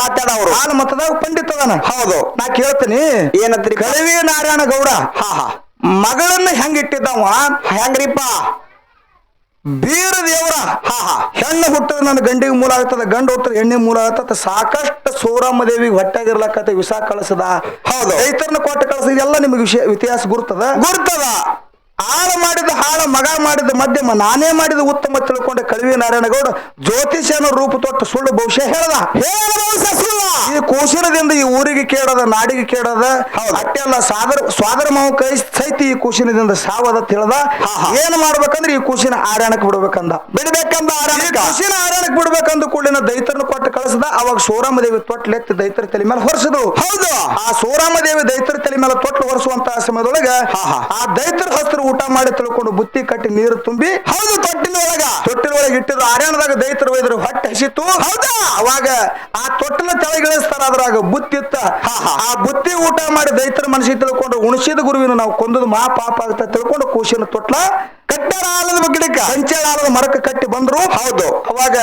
ಮಾತಾಡವ್ರು ಹಾಲು ಮತದಾಗ ಪಂಡಿತದನ ಹೌದು ನಾ ಕೇಳ್ತೀನಿ ಏನಂತ್ರಿ ಕಳವಿ ನಾರಾಯಣ ಗೌಡ ಮಗಳನ್ನ ಹೆಂಗಿಟ್ಟಿದ್ದವ ಹೆಂಗ್ರಿಪ್ಪ ಬೀರ ದೇವ್ರ ಹೆಣ್ಣು ಹುಟ್ಟದ ನನ್ನ ಗಂಡಿಗೆ ಮೂಲ ಆಗ್ತದ ಗಂಡು ಹುಟ್ಟದ ಹೆಣ್ಣಿಗೆ ಮೂಲ ಆಗ್ತದ ಸಾಕಷ್ಟು ಸೋರಮ್ಮ ದೇವಿಗೆ ಹೊಟ್ಟಾಗಿರ್ಲಕತ್ತ ವಿಷ ಕಳಿಸದ ಹೌದು ರೈತರನ್ನ ಕೊಟ್ಟ ಕಳಿಸದ ಇದೆಲ್ಲ ನಿಮಗೆ ಇತಿಹಾಸ ಗುರ್ತದ ಆಳ ಮಾಡಿದ ಹಾಳ ಮಗ ಮಾಡಿದ ಮಧ್ಯಮ ನಾನೇ ಮಾಡಿದ ಉತ್ತಮ ತಿಳ್ಕೊಂಡ ಕಳವಿ ನಾರಾಯಣಗೌಡ ಜ್ಯೋತಿಷ್ಯನ ರೂಪ ತೊಟ್ಟು ಸುಳ್ಳು ಭವಿಷ್ಯ ಹೇಳ್ದ ಈ ಕೂಶಿನದಿಂದ ಈ ಊರಿಗೆ ಕೇಳದ ನಾಡಿಗೆ ಕೇಳದ ಅಟ್ಟೆ ಅಲ್ಲ ಸ್ವಾದರ ಮಾವ ಕೈ ಸಹಿತ ಈ ಕೂಶಿನದಿಂದ ಸಾವದತ್ ಹೇಳ್ದ ಏನ್ ಮಾಡ್ಬೇಕಂದ್ರೆ ಈ ಕೂಶಿನ ಆರ್ಯಾಣಕ್ಕೆ ಬಿಡ್ಬೇಕಂದ ಕೂಶಿನ ಆರ್ಯಾಣಕ್ಕೆ ಬಿಡ್ಬೇಕಂದ ಕೂಡಲಿನ ದೈತರನ್ನ ಕೊಟ್ಟು ಕಳಿಸದ ಅವಾಗ ಸೋರಮ್ಮ ದೇವಿ ತೊಟ್ಲೆತ್ತಿ ದೈತರ ತಲೆ ಮೇಲೆ ಹೊರಿಸಿದ್ರು ಹೌದು ಆ ಸೋರಮ್ಮ ದೇವಿ ದೈತರ ತಲೆ ಮೇಲೆ ತೊಟ್ಟು ಹೊರಿಸುವಂತಹ ಸಮಯದೊಳಗ ಆ ದೈತರ ಹಸ್ತ್ರ ಊಟ ಮಾಡಿ ತಿಳ್ಕೊಂಡು ಬುತ್ತಿ ಕಟ್ಟಿ ನೀರು ತುಂಬಿ ಹೌದು ತೊಟ್ಟಿನೊಳಗೆ ಇಟ್ಟಿದ್ರು ಆರ್ಯಾಣದಾಗ ದೈತರು ಒಯ್ದ್ರು ಹೊಟ್ಟೆ ಹಸಿತ್ತು ಹೌದಾ ಅವಾಗ ಆ ತೊಟ್ಟಿನ ತೆಳಗಿಳಿಸ್ತಾರ ಅದ್ರಾಗ ಬುತ್ತಿ ಇತ್ತ ಆ ಬುತ್ತಿ ಊಟ ಮಾಡಿ ದೈತರ ಮನಸ್ಸಿಗೆ ತಿಳ್ಕೊಂಡು ಉಣಿಸಿದ ಗುರುವಿನ ನಾವು ಕೊಂದದು ಮಾ ಪಾಪ ಆಗ್ತಾ ತಿಳ್ಕೊಂಡು ಕೂಸಿನ ತೊಟ್ಲ ಕಟ್ಟಾರ ಆಲದ ಗಿಡಕ್ಕೆ ಕಂಚಳ ಆಲದ ಮರಕ್ಕೆ ಕಟ್ಟಿ ಬಂದ್ರು ಹೌದು ಅವಾಗ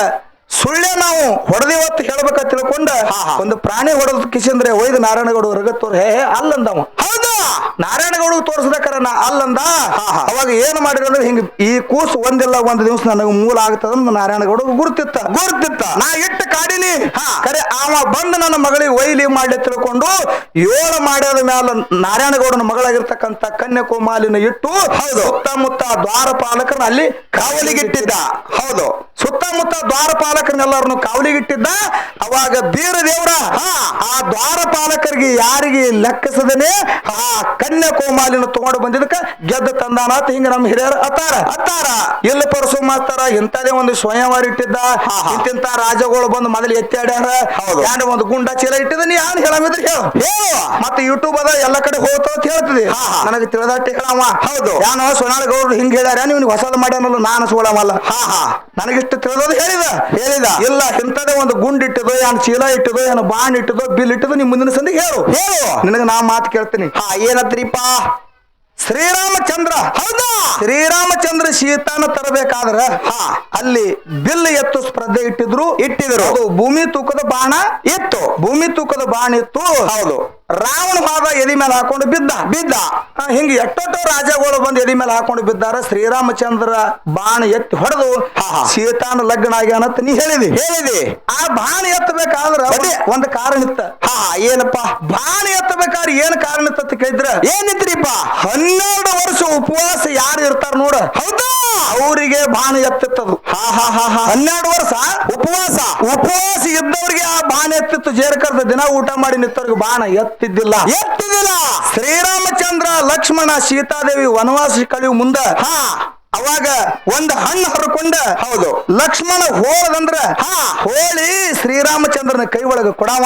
ಸುಳ್ಳೆ ನಾವು ಹೊಡೆದಿವತ್ತು ಹೇಳ್ಬೇಕ ತಿಳ್ಕೊಂಡ ಒಂದು ಪ್ರಾಣಿ ಹೊಡೆದ ಕಿಶಂದ್ರೆ ಒಯ್ದು ನಾರಾಯಣಗೌಡ ರಗತ್ತವ್ರು ಅಲ್ಲಂದವ ಹೌದಾ ನಾರಾಯಣಗೌಡ ತೋರಿಸ್ಬೇಕಾರ ನಾ ಅಲ್ಲಂದ ಅವಾಗ ಏನ್ ಮಾಡಿದ್ರೆ ಹಿಂಗ ಈ ಕೂಸು ಒಂದಿಲ್ಲ ಒಂದ್ ದಿವಸ ನನಗೆ ಮೂಲ ಆಗ್ತದ ನಾರಾಯಣಗೌಡ ಗುರ್ತಿತ್ತ ನಾ ಇಟ್ಟ ಕಾಡಿನಿ ಕರೆ ಅವ ಬಂದು ನನ್ನ ಮಗಳಿಗೆ ಒಯ್ಲಿ ಮಾಡ್ಲಿ ತಿಳ್ಕೊಂಡು 7 ಮಾಡ್ಯದ ಮ್ಯಾಲ ನಾರಾಯಣಗೌಡನ ಮಗಳಾಗಿರ್ತಕ್ಕಂಥ ಕನ್ಯಾಕುಮಾರಿನ ಇಟ್ಟು ಹೌದು ಸುತ್ತಮುತ್ತ ದ್ವಾರಪಾಲಕರನ್ನ ಅಲ್ಲಿ ಕಾವಲಿಗಿಟ್ಟಿದ್ದ ಹೌದು ಸುತ್ತಮುತ್ತ ದ್ವಾರಪಾಲಕರನ್ನೆಲ್ಲರನ್ನು ಕಾವಲಿಗಿಟ್ಟಿದ್ದ ಅವಾಗ ಬೀರ ದೇವ್ರ ಆ ದ್ವಾರಪಾಲಕರಿಗೆ ಯಾರಿಗೆ ಲೆಕ್ಕಿಸದೇನೆ ಆ ಕನ್ಯಾಕುಮಾರಿನ ತಗೊಂಡು ಬಂದಿದ್ದಕ್ಕ ಗೆದ್ದ ತಂದಾನಾತ್ ಹಿಂಗ ನಮ್ಮ ಹಿರಿಯರು ಅತ್ತಾರ ಇಲ್ಲಿ ಪರಸು ಮಾಸ್ತಾರ ಇಂಥದೇ ಒಂದು ಸ್ವಯಂವರ ಇಟ್ಟಿದ್ದ ಇಂತಿಂತ ರಾಜಗಳು ಬಂದು ಮೊದಲು ಎತ್ತಾಡ್ಯಾರ ಯಾರು ಒಂದು ಗುಂಡ ಚೀಲ ಇಟ್ಟಿದ ನೀ ಯಾರು ಹೇಳಂಗಿದ್ರೆ ಹೇಳು ಮತ್ತೆ ಯೂಟ್ಯೂಬ್ ಅದ ಎಲ್ಲ ಕಡೆ ಹೋಗ್ತಾ ಹೇಳ್ತದೆ ನನಗೆ ತಿಳಿದಟ್ಟಿ ಹೇಳವ ಹೌದು ಯಾನು ಸೋನಾಳ ಗೌಡ್ರು ಹಿಂಗ್ ಹೇಳ್ಯಾರ ನೀವು ಹೊಸದ ಮಾಡ್ಯಾನಲ್ಲ ನಾನು ಸೋಳವಲ್ಲ ನನಗಿಷ್ಟು ತಿಳಿದೋದು ಹೇಳಿದ ಇಲ್ಲ ಇಂಥದೇ ಒಂದು ಗುಂಡ್ ಇಟ್ಟದೋ ಏನ್ ಚೀಲ ಇಟ್ಟದೋ ಏನು ಬಾಣ್ ಇಟ್ಟದೋ ಬಿಲ್ ಇಟ್ಟದೋ ನಿಮ್ ಮುಂದಿನ ಸಂದಿಗೆ ಹೇಳು ನಿನಗೆ ನಾ ಮಾತು ಕೇಳ್ತೀನಿ ಏನತ್ರಿಪ್ಪ ಶ್ರೀರಾಮಚಂದ್ರ ಹೌದಾ ಶ್ರೀರಾಮಚಂದ್ರ ಸೀತಾನ ತರಬೇಕಾದ್ರ ಅಲ್ಲಿ ಬಿಲ್ ಎತ್ತು ಸ್ಪರ್ಧೆ ಇಟ್ಟಿದ್ರು ಅದು ಭೂಮಿ ತೂಕದ ಬಾಣ ಇತ್ತು ಹೌದು ರಾವಣ ಪಾದ ಎದಿ ಮೇಲೆ ಹಾಕೊಂಡು ಬಿದ್ದ ಹಿಂಗ ಎಷ್ಟೊಟ್ಟೋ ರಾಜಗಳು ಬಂದು ಎದಿ ಮೇಲೆ ಹಾಕೊಂಡು ಬಿದ್ದಾರ ಶ್ರೀರಾಮಚಂದ್ರ ಬಾಣ ಎತ್ತಿ ಹೊಡೆದು ಸೀತಾನ ಲಗ್ನ ಆಗ್ಯಾನಂತ ನೀ ಹೇಳಿದಿ ಆ ಬಾಣ ಎತ್ತಬೇಕಾದ್ರ ಒಂದ್ ಕಾರಣ ಇತ್ತ ಏನಪ್ಪ ಬಾಣ ಎತ್ತಬೇಕಾದ್ರೆ ಏನ್ ಕಾರಣ ಇತ್ತ ಕೇಳಿದ್ರ ಏನಿತ್ರಿಪ್ಪ 12 ವರ್ಷ ಉಪವಾಸ ಯಾರು ಇರ್ತಾರ ನೋಡ ಹೌದಾ ಅವರಿಗೆ ಬಾಣ ಎತ್ತಿತ್ತದು 12 ವರ್ಷ ಉಪವಾಸ ಇದ್ದವ್ರಿಗೆ ಆ ಬಾಣ ಎತ್ತಿತ್ತು ಜೇರ್ಕರ್ದ ದಿನ ಊಟ ಮಾಡಿ ನಿಂತವ್ರಿಗೆ ಬಾಣ ಎತ್ತಿದ್ದಿಲ್ಲ ಶ್ರೀರಾಮಚಂದ್ರ ಲಕ್ಷ್ಮಣ ಸೀತಾದೇವಿ ವನವಾಸ ಕಳೆಯುವ ಮುಂದ ಅವಾಗ ಒಂದು ಹಣ್ಣು ಹರ್ಕೊಂಡ ಹೌದು ಲಕ್ಷ್ಮಣ ಹೋಳದಂದ್ರ ಹಾ ಹೋಳಿ ಶ್ರೀರಾಮಚಂದ್ರನ ಕೈ ಒಳಗ ಕೊಡವ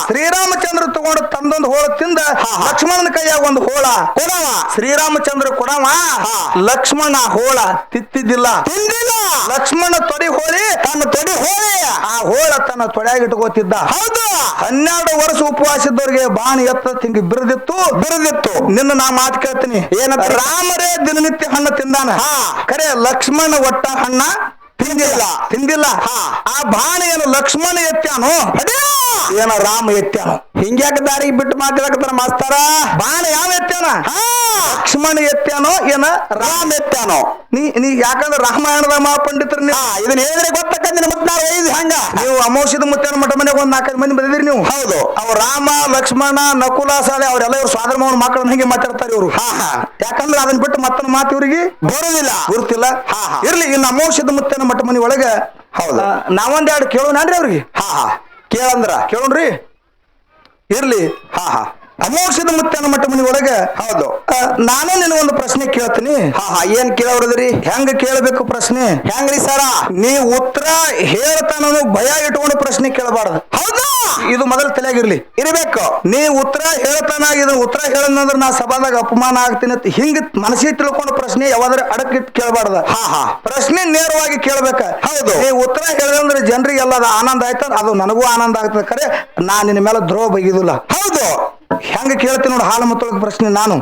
ಶ್ರೀರಾಮಚಂದ್ರ ತಗೊಂಡು ತಂದೊಂದು ಹೋಳ ತಿಂದ ಲಕ್ಷ್ಮಣನ ಕೈಯಾಗ ಒಂದು ಹೋಳ ಕೊಡವ ಶ್ರೀರಾಮಚಂದ್ರ ಕೊಡವ ಲಕ್ಷ್ಮಣ ಹೋಳ ತಿಂದಿಲ್ಲ ಲಕ್ಷ್ಮಣ ತೊಡಿ ಹೋಳಿ ತನ್ನ ತೊಡಿ ಹೋಳಿ ಆ ಹೋಳ ತನ್ನ ತೊಡ್ಯಾಗ ಇಟ್ಕೋತಿದ್ದ ಹೌದು 12 ವರ್ಷ ಉಪವಾಸ ಇದ್ದವ್ರಿಗೆ ಬಾಣ ಎತ್ತ ತಿಂಗಿ ಬಿರದಿತ್ತು ನಿನ್ನ ನಾ ಮಾತು ಕೇಳ್ತೀನಿ ಏನಂತ? ರಾಮರೇ ದಿನನಿತ್ಯ ಹಣ್ಣು ತಿಂದಾನ ಖರೆ ಲಕ್ಷ್ಮಣ ಒಟ್ಟ ಹಣ್ಣ ತಿಂದಿಲ್ಲ ಆ ಬಾಣ ಏನು ಲಕ್ಷ್ಮಣ ಎತ್ಯಾನು ಏನ ರಾಮ ಎತ್ಯಾನು ಹಿಂಗ್ಯಾಕ ದಾರಿಗೆ ಬಿಟ್ಟು ಮಾತಾಡಕತ್ತಾನ ಮಾಸ್ತಾರ ಬಾಣ ಯಾವ ಎತ್ಯಾನ ಲಕ್ಷ್ಮಣ ಎತ್ಯಾನೋ ಏನ ರಾಮ ಎತ್ತಾನೋ ನೀ ಯಾಕಂದ್ರೆ ರಾಮಾಯಣದ ಮಹಾಪಂಡಿತರು ನೀವು ಇದನ್ನ ಹೇಳಿದ್ರೆ ಗೊತ್ತಕ್ಕಂದಿನ ಮತ್ ನಾವು ಐದು ಹಂಗ ನೀವು ಅಮೋಷದ ಮುತ್ತನ ಮಠ ಮನೆಗೆ ಒಂದ್ 4 ಮಂದಿ ಬಂದಿದ್ರಿ ನೀವು ಹೌದು ಅವ್ರ ರಾಮ ಲಕ್ಷ್ಮಣ ನಕುಲ ಸಾಲೆ ಅವ್ರೆಲ್ಲ ಇವ್ರು ಸ್ವಾದ್ರ ಮಾವನ ಮಕ್ಕಳನ್ನ ಹಿಂಗೆ ಮಾತಾಡ್ತಾರೆ ಇವರು ಯಾಕಂದ್ರೆ ಅದನ್ನ ಬಿಟ್ಟು ಮತ್ತೊಂದು ಮಾತು ಇವ್ರಿಗೆ ಬರುದಿಲ್ಲ ಗುರುತಿಲ್ಲ ಇರ್ಲಿ ಇನ್ನು ಅಮೋಷದ ಮುತ್ತನ ಮಠ ಮನೆ ಒಳಗ ಹೌದು ನಾವೊಂದೆರಡು ಕೇಳೋಣನ್ರಿ ಅವ್ರಿಗೆ ಕೇಳೋಣ್ರಿ ಇರ್ಲಿ ಅಮೋಷದ ಮುತ್ತನ ಮಠ ಮನೆ ಒಳಗ ಹೌದು ನಾನು ನಿನ್ನ ಒಂದು ಪ್ರಶ್ನೆ ಕೇಳ್ತೀನಿ ಏನ್ ಕೇಳವ್ರದ್ರಿ ಹೆಂಗ ಕೇಳಬೇಕು ಪ್ರಶ್ನೆ ಹೆಂಗ್ರಿ ಸರ ನೀ ಉತ್ತರ ಹೇಳ್ತಾನ ಭಯ ಇಟ್ಕೊಂಡು ಪ್ರಶ್ನೆ ಕೇಳಬಾರ್ದು ಹೌದಾ ಇದು ಮೊದಲ ತಲೆಯಾಗಿರ್ಲಿ ಇರಬೇಕು ನೀ ಉತ್ತರ ಹೇಳ್ತಾನ ಇದನ್ನ ಉತ್ತರ ಹೇಳಂದ್ರ ನಾ ಸಭಾದಾಗ ಅಪಮಾನ ಆಗ್ತೀನಿ ಅಂತ ಹಿಂಗ ಮನಸ್ಸಿಗೆ ತಿಳ್ಕೊಂಡು ಪ್ರಶ್ನೆ ಯಾವಾದ್ರೆ ಅಡಕಿಟ್ಟು ಕೇಳಬಾರ್ದ ಪ್ರಶ್ನೆ ನೇರವಾಗಿ ಕೇಳ್ಬೇಕ ಹೌದು ನೀ ಉತ್ತರ ಹೇಳಿದ್ರೆ ಜನರಿಗೆಲ್ಲ ಅದು ಆನಂದ ಆಯ್ತ ಅದು ನನಗೂ ಆನಂದ ಆಗ್ತದೆ ಖರೆ ನಾ ನಿನ್ನ ಮೇಲೆ ದ್ರೋಹ ಬೈಗಿದಿಲ್ಲ ಹೌದು ಹೆಂಗ ಕೇಳ್ತೀನಿ ನೋಡಿ ಹಾಲು ಮತ್ತೊಳಗ ಪ್ರಶ್ನೆ ನಾನು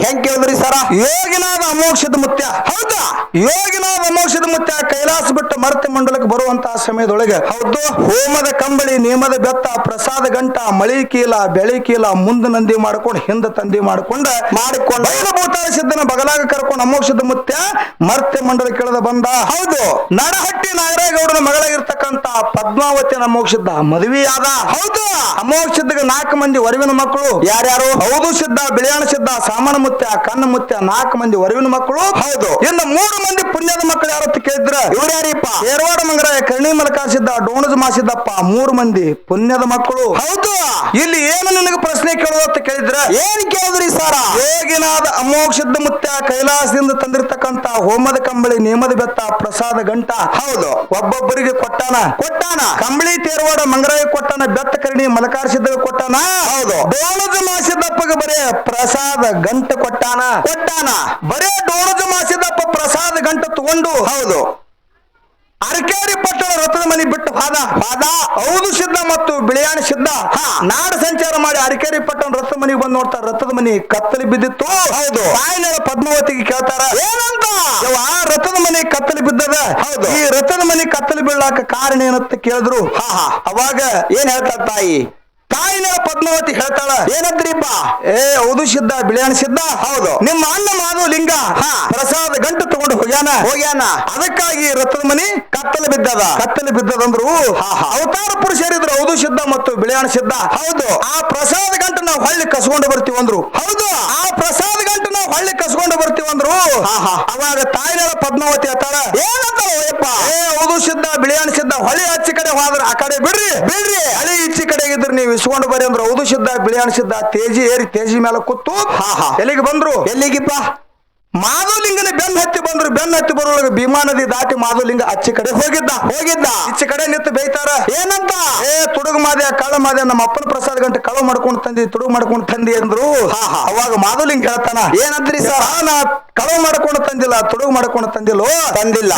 ಹೆಂಗ್ ಕೇಳಿದ್ರಿ ಸರ ಯೋಗಿನಾದ ಅಮೋಕ್ಷದ ಮುತ್ಯ ಹೌದಾ ಯೋಗಿನಾದ ಅಮೋಕ್ಷದ ಮುತ್ಯ ಕೈಲಾಸ ಬಿಟ್ಟು ಮರ್ತ್ಯ ಮಂಡಲಕ್ಕೆ ಬರುವಂತಹ ಸಮಯದೊಳಗೆ ಹೌದು ಹೋಮದ ಕಂಬಳಿ ನೇಮದ ಬೆತ್ತ ಪ್ರಸಾದ ಗಂಟ ಮಳಿ ಕೀಲ ಬೆಳಿ ಕೀಲ ಮುಂದೆ ನಂದಿ ಮಾಡ್ಕೊಂಡು ಹಿಂದ ತಂದಿ ಮಾಡಿಕೊಂಡು ಬಯಲಭೂತಾಳ ಸಿದ್ಧನ ಬಗಲಾಗ ಕರ್ಕೊಂಡು ಅಮೋಕ್ಷದ ಮುತ್ಯ ಮರ್ತ್ಯ ಮಂಡಲ ಕೆಳದ ಬಂದ ಹೌದು ನಡಹಟ್ಟಿ ನಾಗರೇಗೌಡನ ಮಗಳಾಗಿರ್ತಕ್ಕಂತ ಪದ್ಮಾವತಿಯ ಅಮೋಕ್ಷದ ಮದುವೆಯಾದ ಹೌದು ಅಮೋಕ್ಷದ 4 ಮಂದಿ ವರವಿನ ಮಕ್ಕಳು ಯಾರ್ಯಾರು ಹೌದು ಸಿದ್ಧ ಬಿಳಿಯಾಣ ಸಿದ್ಧ ಸಾಮಾನ ಮುತ್ಯ ಕಣ್ಣ ಮುತ್ಯ 4 ಮಂದಿ ವರವಿನ ಮಕ್ಕಳು ಹೌದು ಇನ್ನು 3 ಮಂದಿ ಪುಣ್ಯದ ಮಕ್ಕಳು ಯಾರತ್ತ ಕೇಳಿದ್ರ ಇವ್ರು ಯಾರಿಪ್ಪ ಏರ್ವಾಡ ಮಂಗರಾಯ ಕರ್ಣಿ ಮಲಕ ಸಿದ್ಧ ಡೋಣಜ ಮಾಸಿದ್ದಪ್ಪ 3 ಮಂದಿ ಪುಣ್ಯದ ಮಕ್ಕಳು ಹೌದು ಇಲ್ಲಿ ಏನು ನಿನಗೆ ಪ್ರಶ್ನೆ ಕೇಳೋದತ್ತ ಕೇಳಿದ್ರ ಏನ್ ಕೇಳಿದ್ರಿ ಸರ ಯೋಗಿನಾದ ಅಮೋಕ್ಷದ ಮುತ್ಯ ಕೈಲಾಸದಿಂದ ತಂದಿರತಕ್ಕಂತ ಹೋಮದ ಕಂಬಳಿ ನೇಮದ ಬೆತ್ತ ಪ್ರಸಾದ ಗಂಟ ಹೌದು ಒಬ್ಬೊಬ್ಬರಿಗೆ ಕೊಟ್ಟಾನ ಕಂಬಳಿ ತೇರವಾಡ ಮಂಗರಾಯ ಕೊಟ್ಟಾನ ಬೆತ್ತ ಕರ್ಣಿ ಮಲಕಾರ ಸಿದ್ಧ ಕೊಟ್ಟಾನ ಹೌದು ಡೋಣಜ ಮಾಸಿದ್ದಪ್ಪಗೆ ಬರೇ ಪ್ರಸಾದ ಗಂಟ ಕೊಟ್ಟಾನ ಬರೇ ಡೋಣಜ ಮಾಸಿದ್ದಪ್ಪ ಪ್ರಸಾದ ಗಂಟ ತಗೊಂಡು ಹೌದು ಅರಕೇರಿ ಪಟ್ಟಣ ರಥದ ಮನೆ ಬಿಟ್ಟು ಹಾದ ಹೌದು ಸಿದ್ಧ ಮತ್ತು ಬಿಳಿಯಾಣ ಸಿದ್ಧ ನಾಡು ಸಂಚಾರ ಮಾಡಿ ಅರಕೇರಿ ಪಟ್ಟಣ ರಥದ ಮನೆಗೆ ಬಂದು ನೋಡ್ತಾರ ರಥದ ಮನೆ ಕತ್ತಲಿ ಬಿದ್ದಿತ್ತು ಹೌದು ತಾಯಿನ ಪದ್ಮಾವತಿಗೆ ಕೇಳ್ತಾರ ಏನಂತ ರಥದ ಮನೆ ಕತ್ತಲಿ ಬಿದ್ದದ ಹೌದು ಈ ರಥದ ಮನೆ ಕತ್ತಲಿ ಬೀಳಾಕ ಕಾರಣ ಏನಂತ ಕೇಳಿದ್ರು ಅವಾಗ ಏನ್ ಹೇಳ್ತಾರ ತಾಯಿನ ಪದ್ಮಾವತಿ ಹೇಳ್ತಾಳ ಏನಂದ್ರಿಪ್ಪ ಹೌದು ಸಿದ್ಧ ಬಿಳಿಯಾಣ ಸಿದ್ಧ ಹೌದು ನಿಮ್ಮ ಅಣ್ಣ ಮಾಧವ ಲಿಂಗ ಪ್ರಸಾದ ಗಂಟು ತಗೊಂಡು ಹೋಗ್ಯಾನ ಅದಕ್ಕಾಗಿ ರಥದ ಮನಿ ಕತ್ತಲು ಬಿದ್ದದಂದ್ರು ಅವತಾರ ಪುರುಷರಿದ್ರು ಹೌದು ಸಿದ್ಧ ಮತ್ತು ಬಿಳಿಯಾಣ ಸಿದ್ಧ ಹೌದು ಆ ಪ್ರಸಾದ ಗಂಟು ನಾವು ಹೊಳ್ಳಿ ಕಸ್ಕೊಂಡು ಬರ್ತೀವಂದ್ರು ಹೌದು ಆ ಪ್ರಸಾದ ಗಂಟು ನಾವು ಹೊಳ್ಳಿ ಕಸ್ಕೊಂಡು ಬರ್ತೀವಂದ್ರು ಅವಾಗ ತಾಯಿನ ಪದ್ಮಾವತಿ ಹೇಳ್ತಾಳ ಏನಂತ ಹೌದು ಸಿದ್ಧ ಬಿಳಿಯಾಣ ಸಿದ್ಧ ಹೊಳಿ ಹಚ್ಚಿ ಕಡೆ ಹೋದ್ರ ಆ ಕಡೆ ಬಿಡ್ರಿ ಹಳಿ ಈಚಿ ಕಡೆ ಇದ್ರು ನೀವು ಇಸ್ಕೊಂಡು ಬರಿ ಅಂದ್ರು ಹೌದು ಸಿದ್ಧ ಬಿಳಿಯಾಣ ಸಿದ್ಧ ತೇಜಿ ಏರಿ ತೇಜಿ ಮೇಲೆ ಕೂತು ಎಲ್ಲಿಗೆ ಬಂದ್ರು ಎಲ್ಲಿಗಿಪ್ಪ ಮಾಧವಲಿಂಗನ ಬೆನ್ನ ಹತ್ತಿ ಬಂದ್ರು ಬೆನ್ನ ಹತ್ತಿ ಬರೋಳಗ ಭೀಮಾ ನದಿ ದಾಟಿ ಮಾಧವಲಿಂಗ ಅಚ್ಚಿ ಕಡೆ ಹೋಗಿದ್ದ ಈಚೆ ಕಡೆ ನಿಂತು ಬೈತಾರ ಏನಂತ ತುಡುಗು ಮಾದೆ ಕಳ್ಳ ಮಾದೆ ನಮ್ಮ ಅಪ್ಪನ ಪ್ರಸಾದ ಗಂಟೆ ಕಳ್ಳ ಮಾಡ್ಕೊಂಡು ತಂದಿ ತುಡುಗು ಮಾಡ್ಕೊಂಡು ತಂದಿ ಅಂದ್ರು ಅವಾಗ ಮಾಧವಲಿಂಗ ಹೇಳ್ತಾನ ಏನಂದ್ರಿ ಸರ್ ನಾ ಕಳವ ಮಾಡ್ಕೊಂಡು ತಂದಿಲ್ಲ ತುಡುಗು ಮಾಡ್ಕೊಂಡು ತಂದಿಲ್ಲ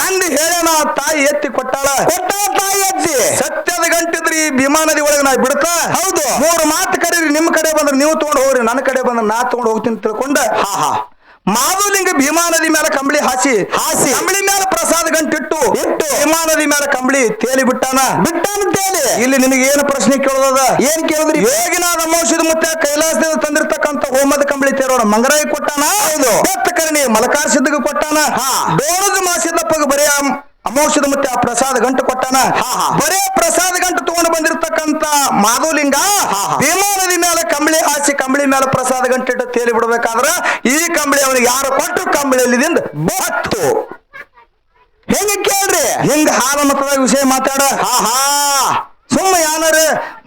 ಅಂದಿ ಹೇಳೋಣ ತಾಯಿ ಎತ್ತಿ ಕೊಟ್ಟಾಳ ತಾಯಿ ಅಜ್ಜಿ ಸತ್ಯದ ಗಂಟಿದ್ರಿ ಭೀಮಾ ನದಿ ಒಳಗೆ ನಾ ಬಿಡ್ತಾ ಹೌದು 3 ಮಾತು ಕರೀರಿ ನಿಮ್ ಕಡೆ ಬಂದ್ರೆ ನೀವು ತಗೊಂಡು ಹೋಗ್ರಿ ನನ್ನ ಕಡೆ ಬಂದ್ರೆ ನಾ ತಗೊಂಡು ಹೋಗ್ತೀನಿ ತಿಳ್ಕೊಂಡ ಮಾಧವಲಿಂಗ ಭೀಮಾ ನದಿ ಮೇಲೆ ಕಂಬಳಿ ಹಾಸಿ ಕಂಬಳಿ ಮೇಲೆ ಪ್ರಸಾದ ಗಂಟಿಟ್ಟು ಭೀಮಾ ನದಿ ಮೇಲೆ ಕಂಬಳಿ ತೇಲಿ ಬಿಟ್ಟಾನ ತೇಲಿ ಇಲ್ಲಿ ನಿನಗೆ ಏನು ಪ್ರಶ್ನೆ ಕೇಳೋದ ಏನ್ ಕೇಳಿದ್ರಿ ಯೋಗಿನಾದ ಅಮೋಷದ ಮುತ್ಯ ಕೈಲಾಸದಿಂದ ತಂದಿರತಕ್ಕಂತ ಹೋಮದ ಕಂಬಳಿ ತೇರೋಣ ಮಂಗರಾಯಿ ಕೊಟ್ಟಾನ ಹೌದು ಬೆತ್ತ ಕರ್ಣಿ ಮಲಕಾರ ಸಿದ್ಧಗೆ ಕೊಟ್ಟಾನ ಡೋಣಜ ಮಾಸಿದ್ದಪ್ಪಗೆ ಬರೀ ಅಮೋಷದ ಮುತ್ಯ ಪ್ರಸಾದ ಗಂಟು ಕೊಟ್ಟಾನ ಬರೇ ಪ್ರಸಾದ ಗಂಟು ತಗೊಂಡು ಬಂದಿರತಕ್ಕಂತ ಮಾಧವಲಿಂಗ ಭೀಮಾ ನದಿ ಮೇಲೆ ಕಂಬಳಿ ಹಾಸಿ ಕಂಬಳಿ ಮೇಲೆ ಪ್ರಸಾದ ಗಂಟಿಟ್ಟು ತೇಲಿ ಬಿಡ್ಬೇಕಾದ್ರ ಈ ಕಂಬಳಿ ಅವನಿಗೆ ಯಾರು ಕೊಟ್ಟರು ಕಂಬಳಿಯಲ್ಲಿದಿಂದ ಬತ್ತು ಹೆಂಗ ಕೇಳ್ರಿ ಹಿಂಗ ಹಾಲ ಮತದ ವಿಷಯ ಮಾತಾಡ ಸುಮ್ಮ ಯಾನರ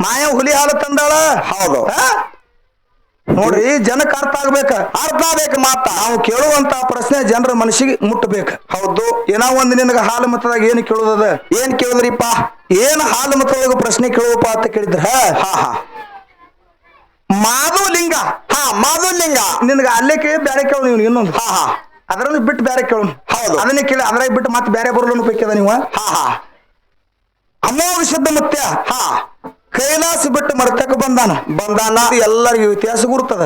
ಮಾಯ ಹುಲಿ ಹಾಲು ತಂದಾಳ ಹೌದು ನೋಡ್ರಿ ಜನಕ್ಕೆ ಅರ್ಥ ಆಗ್ಬೇಕ. ಅರ್ಥ ಆಗ್ಬೇಕು ಮಾತ. ನಾವು ಕೇಳುವಂತ ಪ್ರಶ್ನೆ ಜನರ ಮನಸ್ಸಿಗೆ ಮುಟ್ಟಬೇಕು. ಹೌದು. ಏನೋ ಒಂದು ನಿನಗ ಹಾಲು ಮತದಾಗ ಏನು ಕೇಳುದದ? ಏನ್ ಕೇಳಿದ್ರಿಪ್ಪ? ಏನು ಹಾಲು ಮತದೊಳಗ ಪ್ರಶ್ನೆ ಕೇಳುವಪ್ಪ ಅಂತ ಕೇಳಿದ್ರ, ಹಾ ಹಾ ಮಾಧುಲಿಂಗ. ಹಾ ಮಾಧುಲಿಂಗ. ನಿನಗ ಅಲ್ಲೇ ಕೇಳಿ ಬ್ಯಾರೆ ಕೇಳು ನೀವು ಇನ್ನೊಂದು. ಹಾ ಹಾ ಅದರಲ್ಲಿ ಬಿಟ್ಟು ಬ್ಯಾರೆ ಕೇಳು. ಹೌದು. ಅದನ್ನೇ ಕೇಳಿ ಅದ್ರಾಗ ಬಿಟ್ಟು ಮತ್ತೆ ಬ್ಯಾರೆ ಬರಲು ಬೇಕದ ನೀವು. ಹಾ ಹಾ ಅಮೋಘ ಸಿದ್ಧ ಮುತ್ಯ ಹಾ ಕೈಲಾಸ ಬಿಟ್ಟು ಮರ್ತಕ ಬಂದಾನ. ಇದು ಎಲ್ಲರಿಗೂ ಇತಿಹಾಸ ಗುರ್ತದ.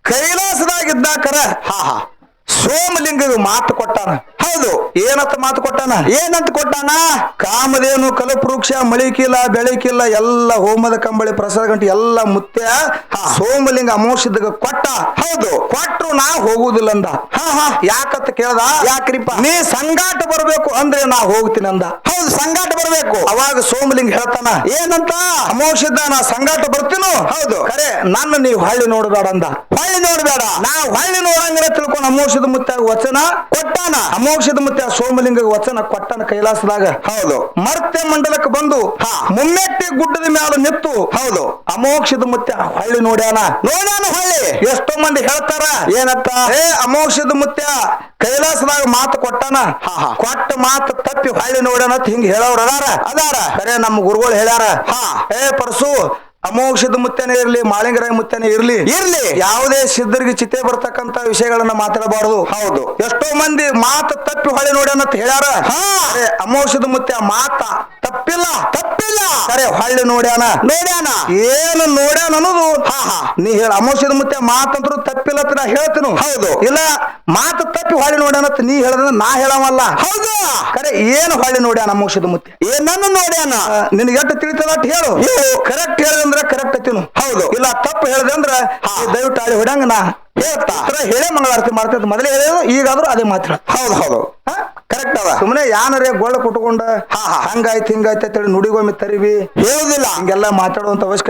ಕೈಲಾಸದಾಗಿದ್ದಾಕರ ಹಾ ಹಾ ಸೋಮಲಿಂಗ ಮಾತು ಕೊಟ್ಟಾನ. ಹೌದು. ಏನಂತ ಮಾತು ಕೊಟ್ಟಾನ? ಏನಂತ ಕೊಟ್ಟಾನ? ಕಾಮಧೇನು ಕಲಪವೃಕ್ಷ ಮಳಿಕಿಲ್ಲ ಬೆಳಕಿಲ್ಲ ಎಲ್ಲ ಹೋಮದ ಕಂಬಳಿ ಪ್ರಸಾದ ಗಂಟೆ ಎಲ್ಲ ಮುತ್ಯ ಸೋಮಲಿಂಗ ಅಮೋಷದಾಗ ಕೊಟ್ಟ. ಹೌದು. ಕೊಟ್ರು ನಾ ಹೋಗುದಿಲ್ಲ ಅಂದ. ಹಾ ಹಾ ಯಾಕಂತ ಕೇಳ್ದ, ಯಾಕ್ರಿಪ್ಪ? ನೀ ಸಂಗಾಟ ಬರ್ಬೇಕು ಅಂದ್ರೆ ನಾ ಹೋಗ್ತೀನಿ ಅಂದ. ಹೌದು, ಸಂಗಾಟ ಬರ್ಬೇಕು. ಅವಾಗ ಸೋಮಲಿಂಗ ಹೇಳ್ತಾನ ಏನಂತ? ಅಮೋಷದ ನಾ ಸಂಗಾಟ ಬರ್ತೀನೋ. ಹೌದು. ಖರೆ ನನ್ನ ನೀವು ಹಳ್ಳಿ ನೋಡಬೇಡ ಅಂದ. ಹೊಳ್ಳಿ ನೋಡ್ಬೇಡ. ನಾ ಹಳ್ಳಿ ನೋಡಂಗಿಲ್ಲ ತಿಳ್ಕೊಂಡು ಅಮೋಷದ ಮುತ್ಯ ವಚನ ಕೊಟ್ಟಾನ. ಅಮೋಷದ ಮುತ್ಯ ಸೋಮಲಿಂಗ ವಚನ ಕೊಟ್ಟನ ಕೈಲಾಸದಾಗ. ಹೌದು. ಮರ್ತ್ಯ ಮಂಡಲಕ್ಕೆ ಬಂದು ಮುಮ್ಮೆಟ್ಟಿ ಗುಡ್ಡದ ಮ್ಯಾಲ ನಿತ್ತು. ಹೌದು. ಅಮೋಕ್ಷದ ಮುತ್ಯ ಹಳ್ಳಿ ನೋಡ್ಯಾನ. ಹೊಳ್ಳಿ. ಎಷ್ಟೋ ಮಂದಿ ಹೇಳ್ತಾರ ಏನಂತ? ಅಮೋಕ್ಷದ ಮುತ್ಯ ಕೈಲಾಸದಾಗ ಮಾತು ಕೊಟ್ಟಾನ, ಕೊಟ್ಟ ಮಾತು ತಪ್ಪಿ ಹಳ್ಳಿ ನೋಡ್ಯಾನ ಹಿಂಗ ಹೇಳೋರು ಅದಾರ. ಖರೆ ನಮ್ಮ ಗುರುಗಳು ಹೇಳ್ಯಾರ, ಪರಸು ಅಮೋಕ್ಷದ ಮುತ್ಯನೇ ಇರ್ಲಿ ಮಾಳಿಂಗರಾಯ ಮುತ್ಯನೇ ಇರ್ಲಿ ಯಾವುದೇ ಸಿದ್ಧರಿಗೆ ಚಿತೆ ಬರ್ತಕ್ಕಂತ ವಿಷಯಗಳನ್ನ ಮಾತಾಡಬಾರದು. ಹೌದು. ಎಷ್ಟೋ ಮಂದಿ ಮಾತು ತಪ್ಪಿ ಹೊಳೆ ನೋಡ್ಯಾನಂತ ಹೇಳ್ಯಾರ. ಅಮೋಕ್ಷದ ಮುತ್ಯ ಮಾತ ತಪ್ಪಿಲ್ಲ ಸರಿ ಹೊಳ್ಳಿ ನೋಡ್ಯಾನ. ಏನು ನೋಡ್ಯಾನ ಅನ್ನೋದು ನೀ ಹೇಳ. ಅಮೋಕ್ಷದ ಮುತ್ಯ ಮಾತಂದ್ರು ತಪ್ಪಿಲ್ಲ ಅಂತ ನಾ ಹೇಳ್ತೀನಿ. ಹೌದು. ಇಲ್ಲ ಮಾತು ತಪ್ಪಿ ಹೊಳ್ಳಿ ನೋಡ್ಯಾನಂತ ನೀ ಹೇಳದ ನಾ ಹೇಳವಲ್ಲ. ಹೌದು. ಕರೆ ಏನು ಹೊಳ್ಳಿ ನೋಡ್ಯಾನ ಅಮೋಕ್ಷದ ಮುತ್ಯ? ಏನನ್ನು ನೋಡ್ಯಾನ? ನಿನಗೆ ಎಷ್ಟು ತಿಳಿತದ ಅಟ್ ಹೇಳು. ಕರೆಕ್ಟ್ ಹೇಳಿದ್ರೆ ಕರೆಕ್ಟ್ ಐತಿನು. ಹೌದು. ಇಲ್ಲ ತಪ್ಪು ಹೇಳಿದೆ ಅಂದ್ರ ದಯವಿಟ್ಟು ಆಳಿ ಹೊಡಂಗ ನಾ ಹೇಳ್ತಾ ಹೇಳೇ ಮಂಗಳಾರತಿ ಮಾಡ್ತಿದ್ದ. ಮೊದಲೇ ಹೇಳಿದ್ರು, ಈಗಾದ್ರೂ ಅದೇ ಮಾತ್ರ. ಹೌದು ಕರೆಕ್ಟ್ ಅದ. ಸುಮ್ಮನೆ ಯಾನರೇ ಗೋಳ ಕುಟ್ಕೊಂಡ ಹಂಗಾಯ್ತು ಹಿಂಗಾಯ್ತು ಅಂತೇಳಿ ನುಡಿಗೊಮ್ಮೆ ತರಿವಿ ಹೇಳುದಿಲ್ಲ. ಹಂಗೆಲ್ಲ ಮಾತಾಡುವಂತ ಅವಶ್ಯಕತೆ